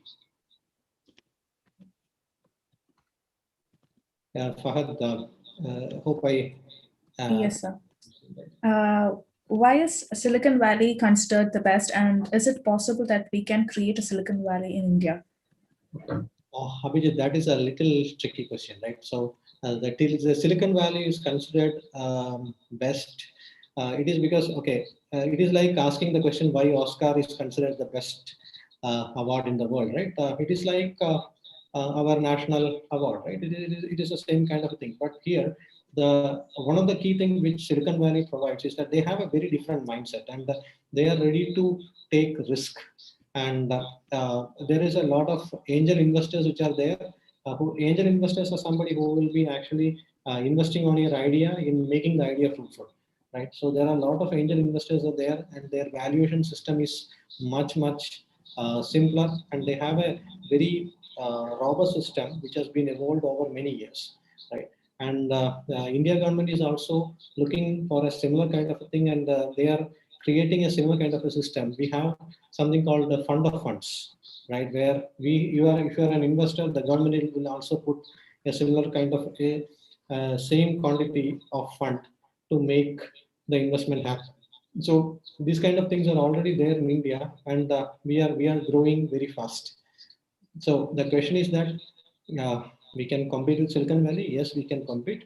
[SPEAKER 6] Fahad, hope I.
[SPEAKER 4] Yes, sir. Why is Silicon Valley considered the best, and is it possible that we can create a Silicon Valley in India?
[SPEAKER 6] Abhijit, that is a little tricky question, right? So the Silicon Valley is considered best. It is because, okay, it is like asking the question why Oscar is considered the best award in the world, right? It is like our national award, right? It is the same kind of a thing. But here, one of the key things which Silicon Valley provides is that they have a very different mindset, and they are ready to take risk. And there is a lot of angel investors which are there. Angel investors are somebody who will be actually investing on your idea in making the idea fruitful, right? So there are a lot of angel investors are there, and their valuation system is much simpler, and they have a very robust system which has been evolved over many years, right? And the India government is also looking for a similar kind of a thing, and they are creating a similar kind of a system. We have something called the fund of funds, right? Where if you are an investor, the government will also put a similar kind of a same quantity of fund to make the investment happen. So these kind of things are already there in India, and we are growing very fast. So the question is that we can compete with Silicon Valley. Yes, we can compete,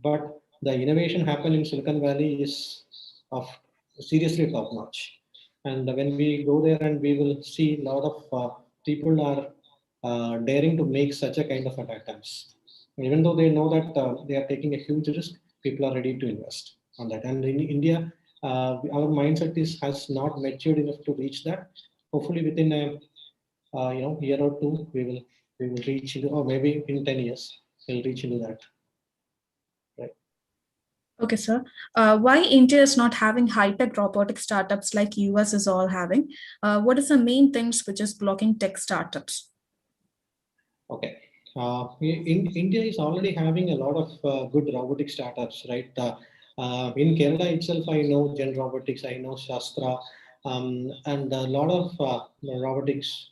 [SPEAKER 6] but the innovation happen in Silicon Valley is of seriously top notch. And when we go there, and we will see a lot of people are daring to make such a kind of attempts. Even though they know that they are taking a huge risk, people are ready to invest on that. And in India, our mindset has not matured enough to reach that. Hopefully, within a year or two, we will reach into, or maybe in 10 years, we'll reach into that. Right.
[SPEAKER 4] Okay, sir. Why India is not having high-tech robotic startups like US is all having? What is the main things which is blocking tech startups?
[SPEAKER 6] Okay. India is already having a lot of good robotic startups, right? In Kerala itself, I know Gen Robotics, I know Shastra, and a lot of robotics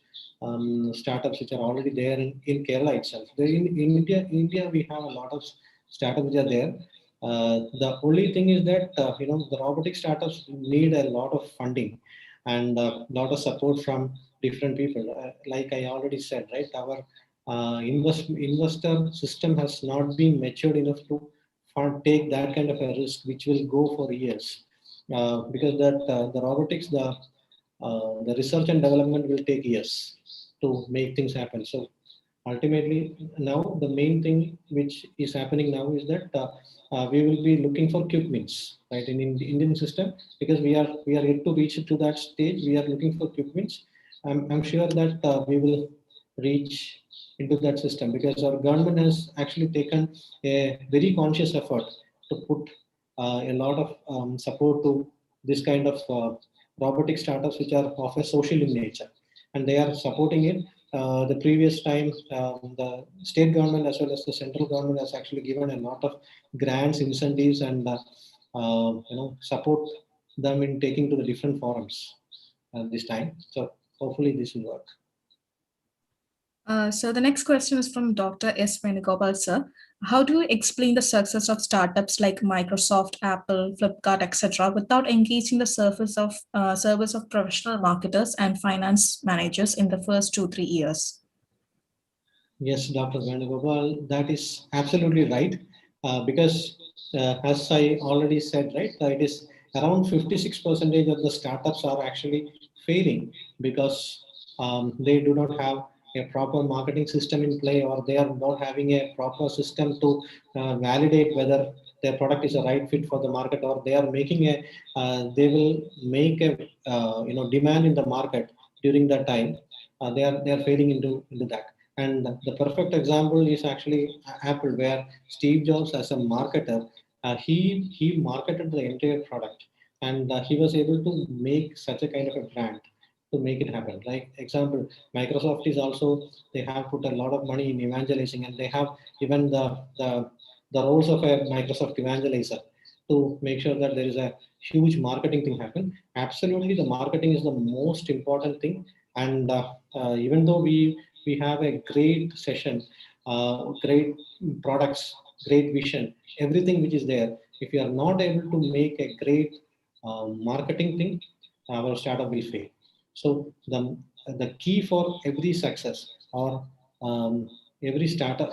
[SPEAKER 6] startups which are already there in Kerala itself. In India, we have a lot of startups which are there. The only thing is that the robotic startups need a lot of funding and a lot of support from different people. Like I already said, right? Our investor system has not been matured enough to take that kind of a risk, which will go for years. Because the robotics, the research and development will take years to make things happen. So ultimately, now the main thing which is happening now is that we will be looking for quick wins, right? In the Indian system, because we are yet to reach to that stage. We are looking for quick wins. I'm sure that we will reach into that system, because our government has actually taken a very conscious effort to put a lot of support to this kind of robotic startups which are of a social in nature, and they are supporting it. The previous time, the state government as well as the central government has actually given a lot of grants, incentives, and support them in taking to the different forums this time. So hopefully this will work.
[SPEAKER 4] So the next question is from Dr. S. Venugopal, sir. How do you explain the success of startups like Microsoft, Apple, Flipkart, etc., without engaging the service of professional marketers and finance managers in the first 2-3 years?
[SPEAKER 6] Yes, Dr. Venugopal, that is absolutely right. Because as I already said, right, it is around 56% of the startups are actually failing because they do not have a proper marketing system in play, or they are not having a proper system to validate whether their product is a right fit for the market, or they are making they will make a demand in the market during that time. They are failing into that. And the perfect example is actually Apple, where Steve Jobs, as a marketer, he marketed the entire product, and he was able to make such a kind of a brand to make it happen. Like example, Microsoft is also, they have put a lot of money in evangelizing, and they have even the roles of a Microsoft evangelizer to make sure that there is a huge marketing thing happen. Absolutely, the marketing is the most important thing, and even though we have a great session, great products, great vision, everything which is there. If you are not able to make a great marketing thing, our startup will fail. So the key for every success, or every startup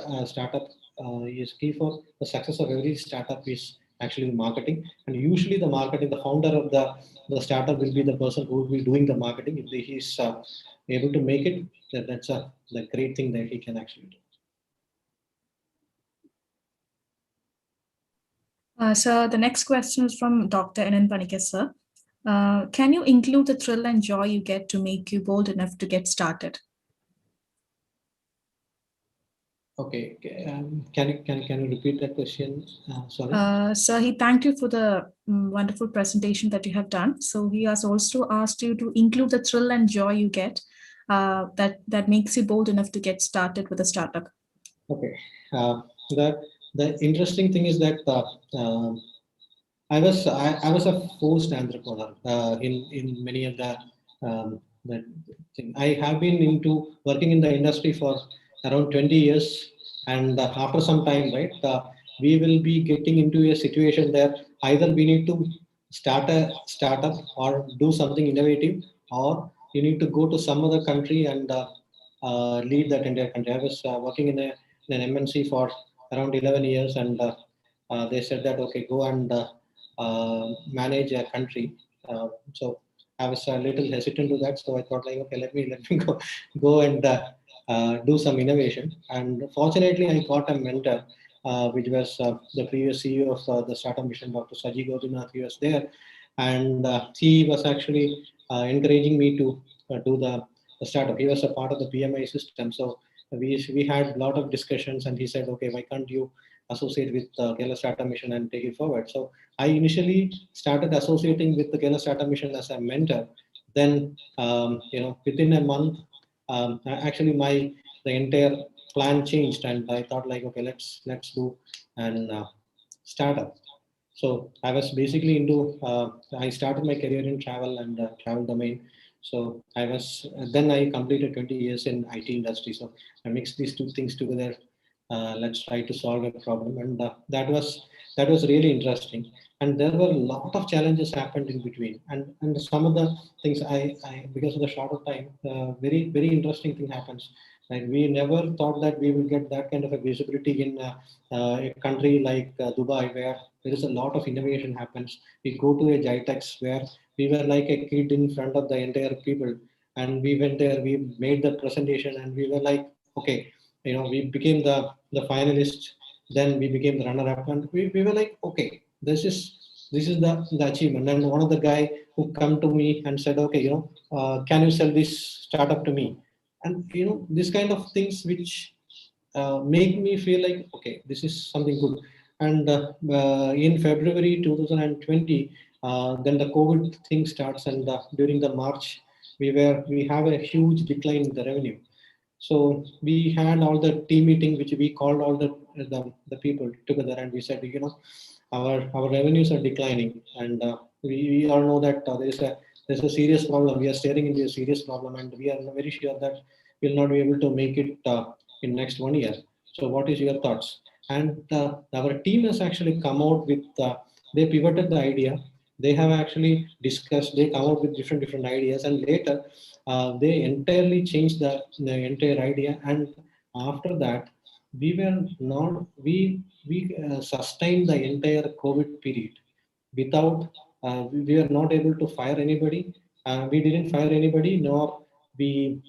[SPEAKER 6] is key for the success of every startup is actually marketing. And usually the marketing, the founder of the startup will be the person who will be doing the marketing. If he is able to make it, that's the great thing that he can actually do.
[SPEAKER 4] So the next question is from Dr. N. Panikar, sir. Can you include the thrill and joy you get to make you bold enough to get started?
[SPEAKER 6] Okay, can you repeat that question? Sorry.
[SPEAKER 4] Sir, he thanked you for the wonderful presentation that you have done. So he has also asked you to include the thrill and joy you get that makes you bold enough to get started with a startup.
[SPEAKER 6] Okay, the interesting thing is that I was a forced entrepreneur in many of the thing. I have been into working in the industry for around 20 years, and after some time, right, we will be getting into a situation where either we need to start a startup or do something innovative, or you need to go to some other country and lead that entire country. I was working in an MNC for around 11 years, and they said that okay, go and manage a country. So I was a little hesitant to that. So I thought like, okay, let me go and do some innovation. And fortunately, I got a mentor, which was the previous CEO of the Startup Mission, Dr. Saji Gopinath. He was there, and he was actually encouraging me to do the startup. He was a part of the PMI system, so we had a lot of discussions, and he said, okay, why can't you associate with the Kerala Startup Mission and take it forward? So I initially started associating with the Kerala Startup Mission as a mentor. Then within a month, actually the entire plan changed, and I thought like, okay, let's do an startup. So I was basically into, I started my career in travel and travel domain. So then I completed 20 years in IT industry. So I mixed these two things together. Let's try to solve a problem. And that was really interesting. And there were a lot of challenges happened in between. And some of the things because of the short of time, very, very interesting thing happens. Like we never thought that we will get that kind of a visibility in a country like Dubai, where there is a lot of innovation happens. We go to a GITEX where we were like a kid in front of the entire people, and we went there, we made the presentation, and we were like, okay, we became the finalist, then we became the runner-up, and we were like, okay, this is the achievement. And one of the guy who come to me and said, okay, can you sell this startup to me? And this kind of things which make me feel like, okay, this is something good. And in February 2020, then the COVID thing starts, and during the March, we have a huge decline in the revenue. So we had all the team meeting, which we called all the people together, and we said, our revenues are declining, and we all know that there's a serious problem. We are staring into a serious problem, and we are very sure that we'll not be able to make it in next 1 year. So what is your thoughts? And our team has actually come out with they pivoted the idea. They have actually discussed. They come out with different ideas, and later they entirely changed the entire idea. And after that, we were not we sustained the entire COVID period without we were not able to fire anybody. We didn't fire anybody, nor we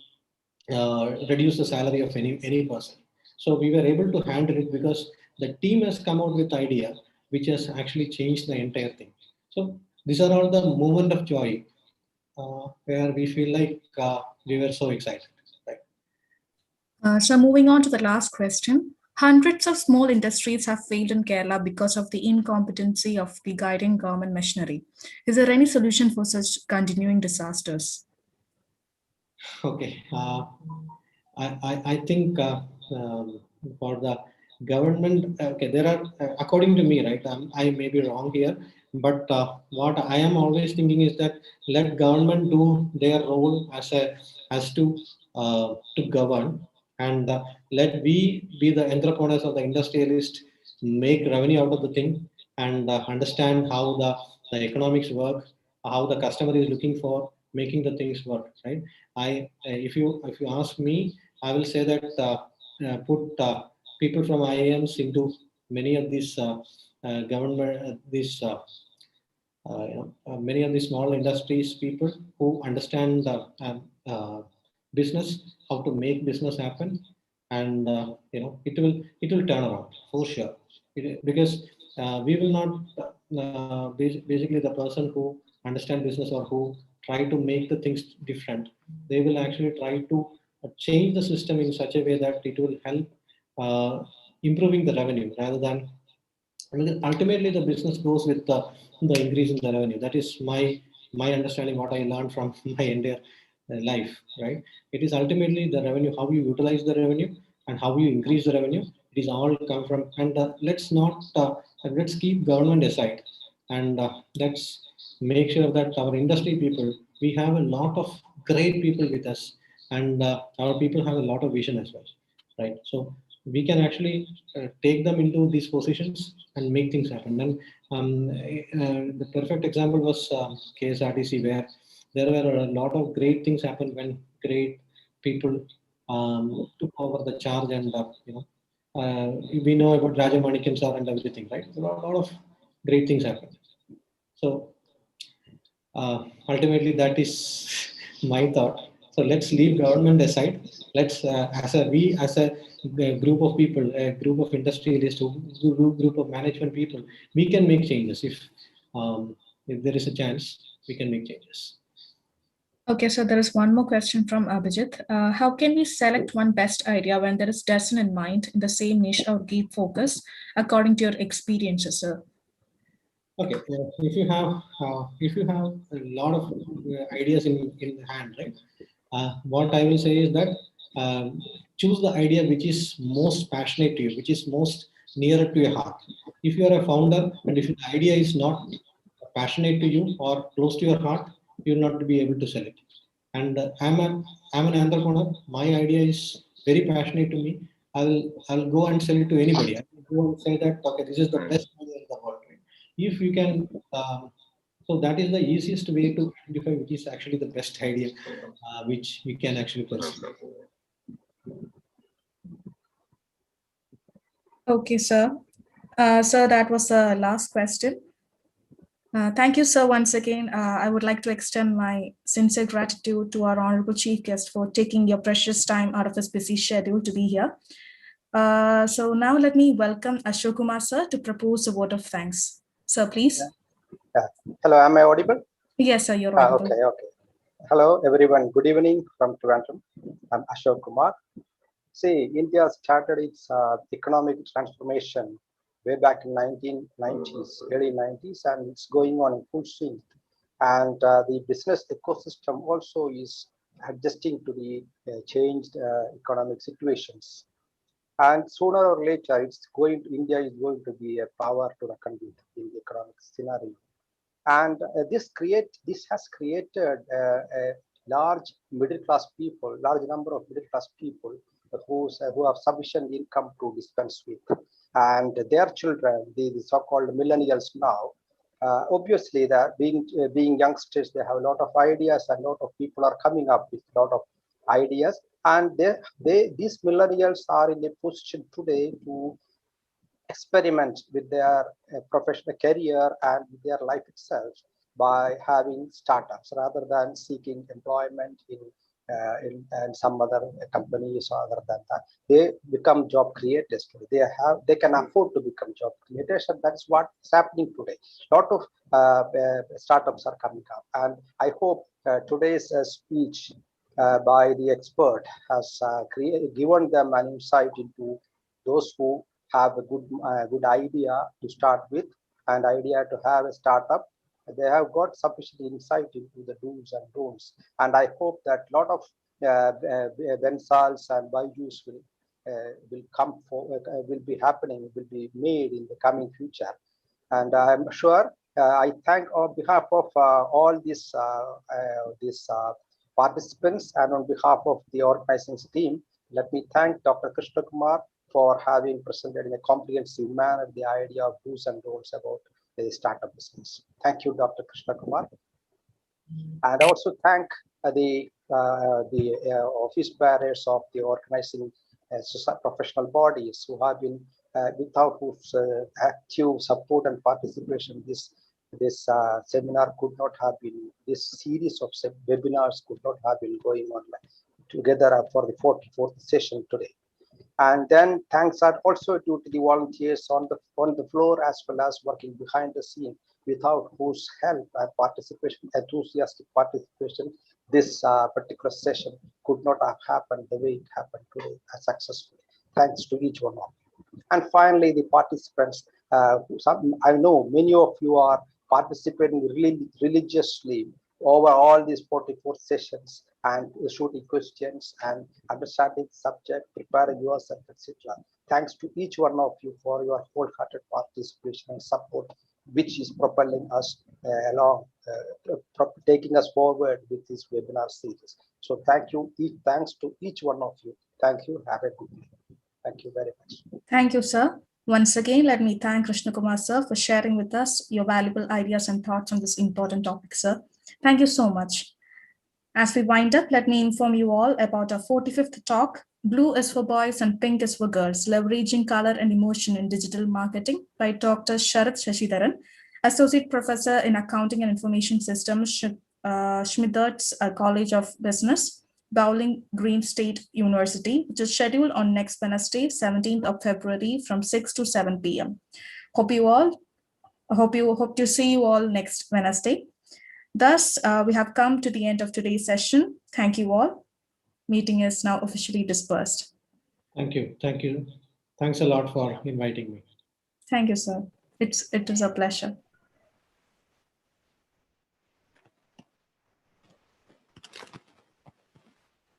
[SPEAKER 6] reduce the salary of any person. So we were able to handle it because the team has come out with idea which has actually changed the entire thing. So these are all the moment of joy where we feel like we were so excited. Right?
[SPEAKER 4] So moving on to the last question. Hundreds of small industries have failed in Kerala because of the incompetency of the guiding government machinery. Is there any solution for such continuing disasters?
[SPEAKER 6] Okay. I think for the government, okay, there are, according to me, right, I may be wrong here, but what I am always thinking is that let government do their role as to govern, and let we be the entrepreneurs or the industrialist, make revenue out of the thing, and understand how the economics work, how the customer is looking for, making the things work, right? If you ask me, I will say that put people from IIMs into many of these government these many of the small industries people who understand business, how to make business happen, and it will turn around for sure. Because we will not basically the person who understand business or who try to make the things different, they will actually try to change the system in such a way that it will help improving the revenue rather than, I mean, ultimately the business grows with the increase in the revenue. That is my understanding, what I learned from my entire life, right? It is ultimately the revenue, how you utilize the revenue and how you increase the revenue. It is all come from, and let's keep government aside, and let's make sure that our industry people, we have a lot of great people with us, and our people have a lot of vision as well, right? So we can actually take them into these positions and make things happen. And the perfect example was KSRTC, where there were a lot of great things happen when great people took over the charge, and we know about Rajamanikam sir and everything, right? A lot of great things happen. So ultimately, that is my thought. So let's leave government aside. Let's as a group of people, a group of industrialists, group of management people, we can make changes if there is a chance. We can make changes.
[SPEAKER 4] Okay, so there is one more question from Abhijit. How can we select one best idea when there is dozen in mind in the same niche or deep focus according to your experiences, sir?
[SPEAKER 6] Okay, if you have a lot of ideas in hand, right? What I will say is that choose the idea which is most passionate to you, which is most nearer to your heart. If you are a founder and if the idea is not passionate to you or close to your heart, you will not be able to sell it. And I'm an entrepreneur. My idea is very passionate to me. I'll go and sell it to anybody. I will go and say that okay, this is the best idea in the world. Right? If you can, so that is the easiest way to identify which is actually the best idea, which you can actually pursue.
[SPEAKER 4] Okay, sir. Sir, that was the last question. Thank you, sir, once again. I would like to extend my sincere gratitude to our Honorable Chief Guest for taking your precious time out of his busy schedule to be here. So now let me welcome Ashok Kumar, sir, to propose a vote of thanks. Sir, please.
[SPEAKER 8] Hello, am I audible?
[SPEAKER 4] Yes, sir, you're audible.
[SPEAKER 8] Okay. Hello, everyone. Good evening from Toronto. I'm Ashok Kumar. See, India started its economic transformation way back in 1990s, early 90s, and it's going on in full swing. And the business ecosystem also is adjusting to the changed economic situations. And sooner or later, India is going to be a power to reckon with in the economic scenario. And this has created a large large number of middle class people who have sufficient income to dispense with, and their children, the so-called millennials now. Obviously, that being youngsters, they have a lot of ideas, and a lot of people are coming up with a lot of ideas, and these millennials are in a position today to experiment with their professional career and with their life itself by having startups rather than seeking employment in some other companies or other than that. They become job creators today. They can afford to become job creators, and that's what's happening today. A lot of startups are coming up, and I hope today's speech by the expert has given them an insight into those who have a good idea to start with and idea to have a startup. They have got sufficient insight into the do's and don'ts, and I hope that a lot of Bensals and Byju's will come forward, will be happening, will be made in the coming future. And I'm sure I thank on behalf of all these participants and on behalf of the organizing team. Let me thank Dr. Krishna Kumar for having presented in a comprehensive manner the idea of do's and don'ts about the startup business. Thank you, Dr. Krishna Kumar. And also thank the office bearers of the organizing professional bodies who have been without whose active support and participation, this seminar could not have been, this series of webinars could not have been going on together for the 44th session today. And then thanks are also due to the volunteers on the floor as well as working behind the scene, without whose help and participation, enthusiastic participation, this particular session could not have happened the way it happened today successfully. Thanks to each one of you. And finally, the participants, I know many of you are participating religiously over all these 44 sessions and shooting questions and understanding the subject, preparing yourself, etc. Thanks to each one of you for your wholehearted participation and support, which is propelling us along, taking us forward with this webinar series. So thank you, thanks to each one of you. Thank you. Have a good day. Thank you very much.
[SPEAKER 4] Thank you, sir. Once again, let me thank Krishna Kumar, sir, for sharing with us your valuable ideas and thoughts on this important topic, sir. Thank you so much. As we wind up, let me inform you all about our 45th talk, Blue is for Boys and Pink is for Girls, Leveraging Color and Emotion in Digital Marketing by Dr. Sharath Shashidharan, Associate Professor in Accounting and Information Systems, Schmitter's College of Business, Bowling Green State University, which is scheduled on next Wednesday, 17th of February from 6 to 7 p.m. Hope to see you all next Wednesday. Thus, we have come to the end of today's session. Thank you all. Meeting is now officially dispersed.
[SPEAKER 6] Thank you. Thank you. Thanks a lot for inviting me.
[SPEAKER 4] Thank you, sir. It was a pleasure.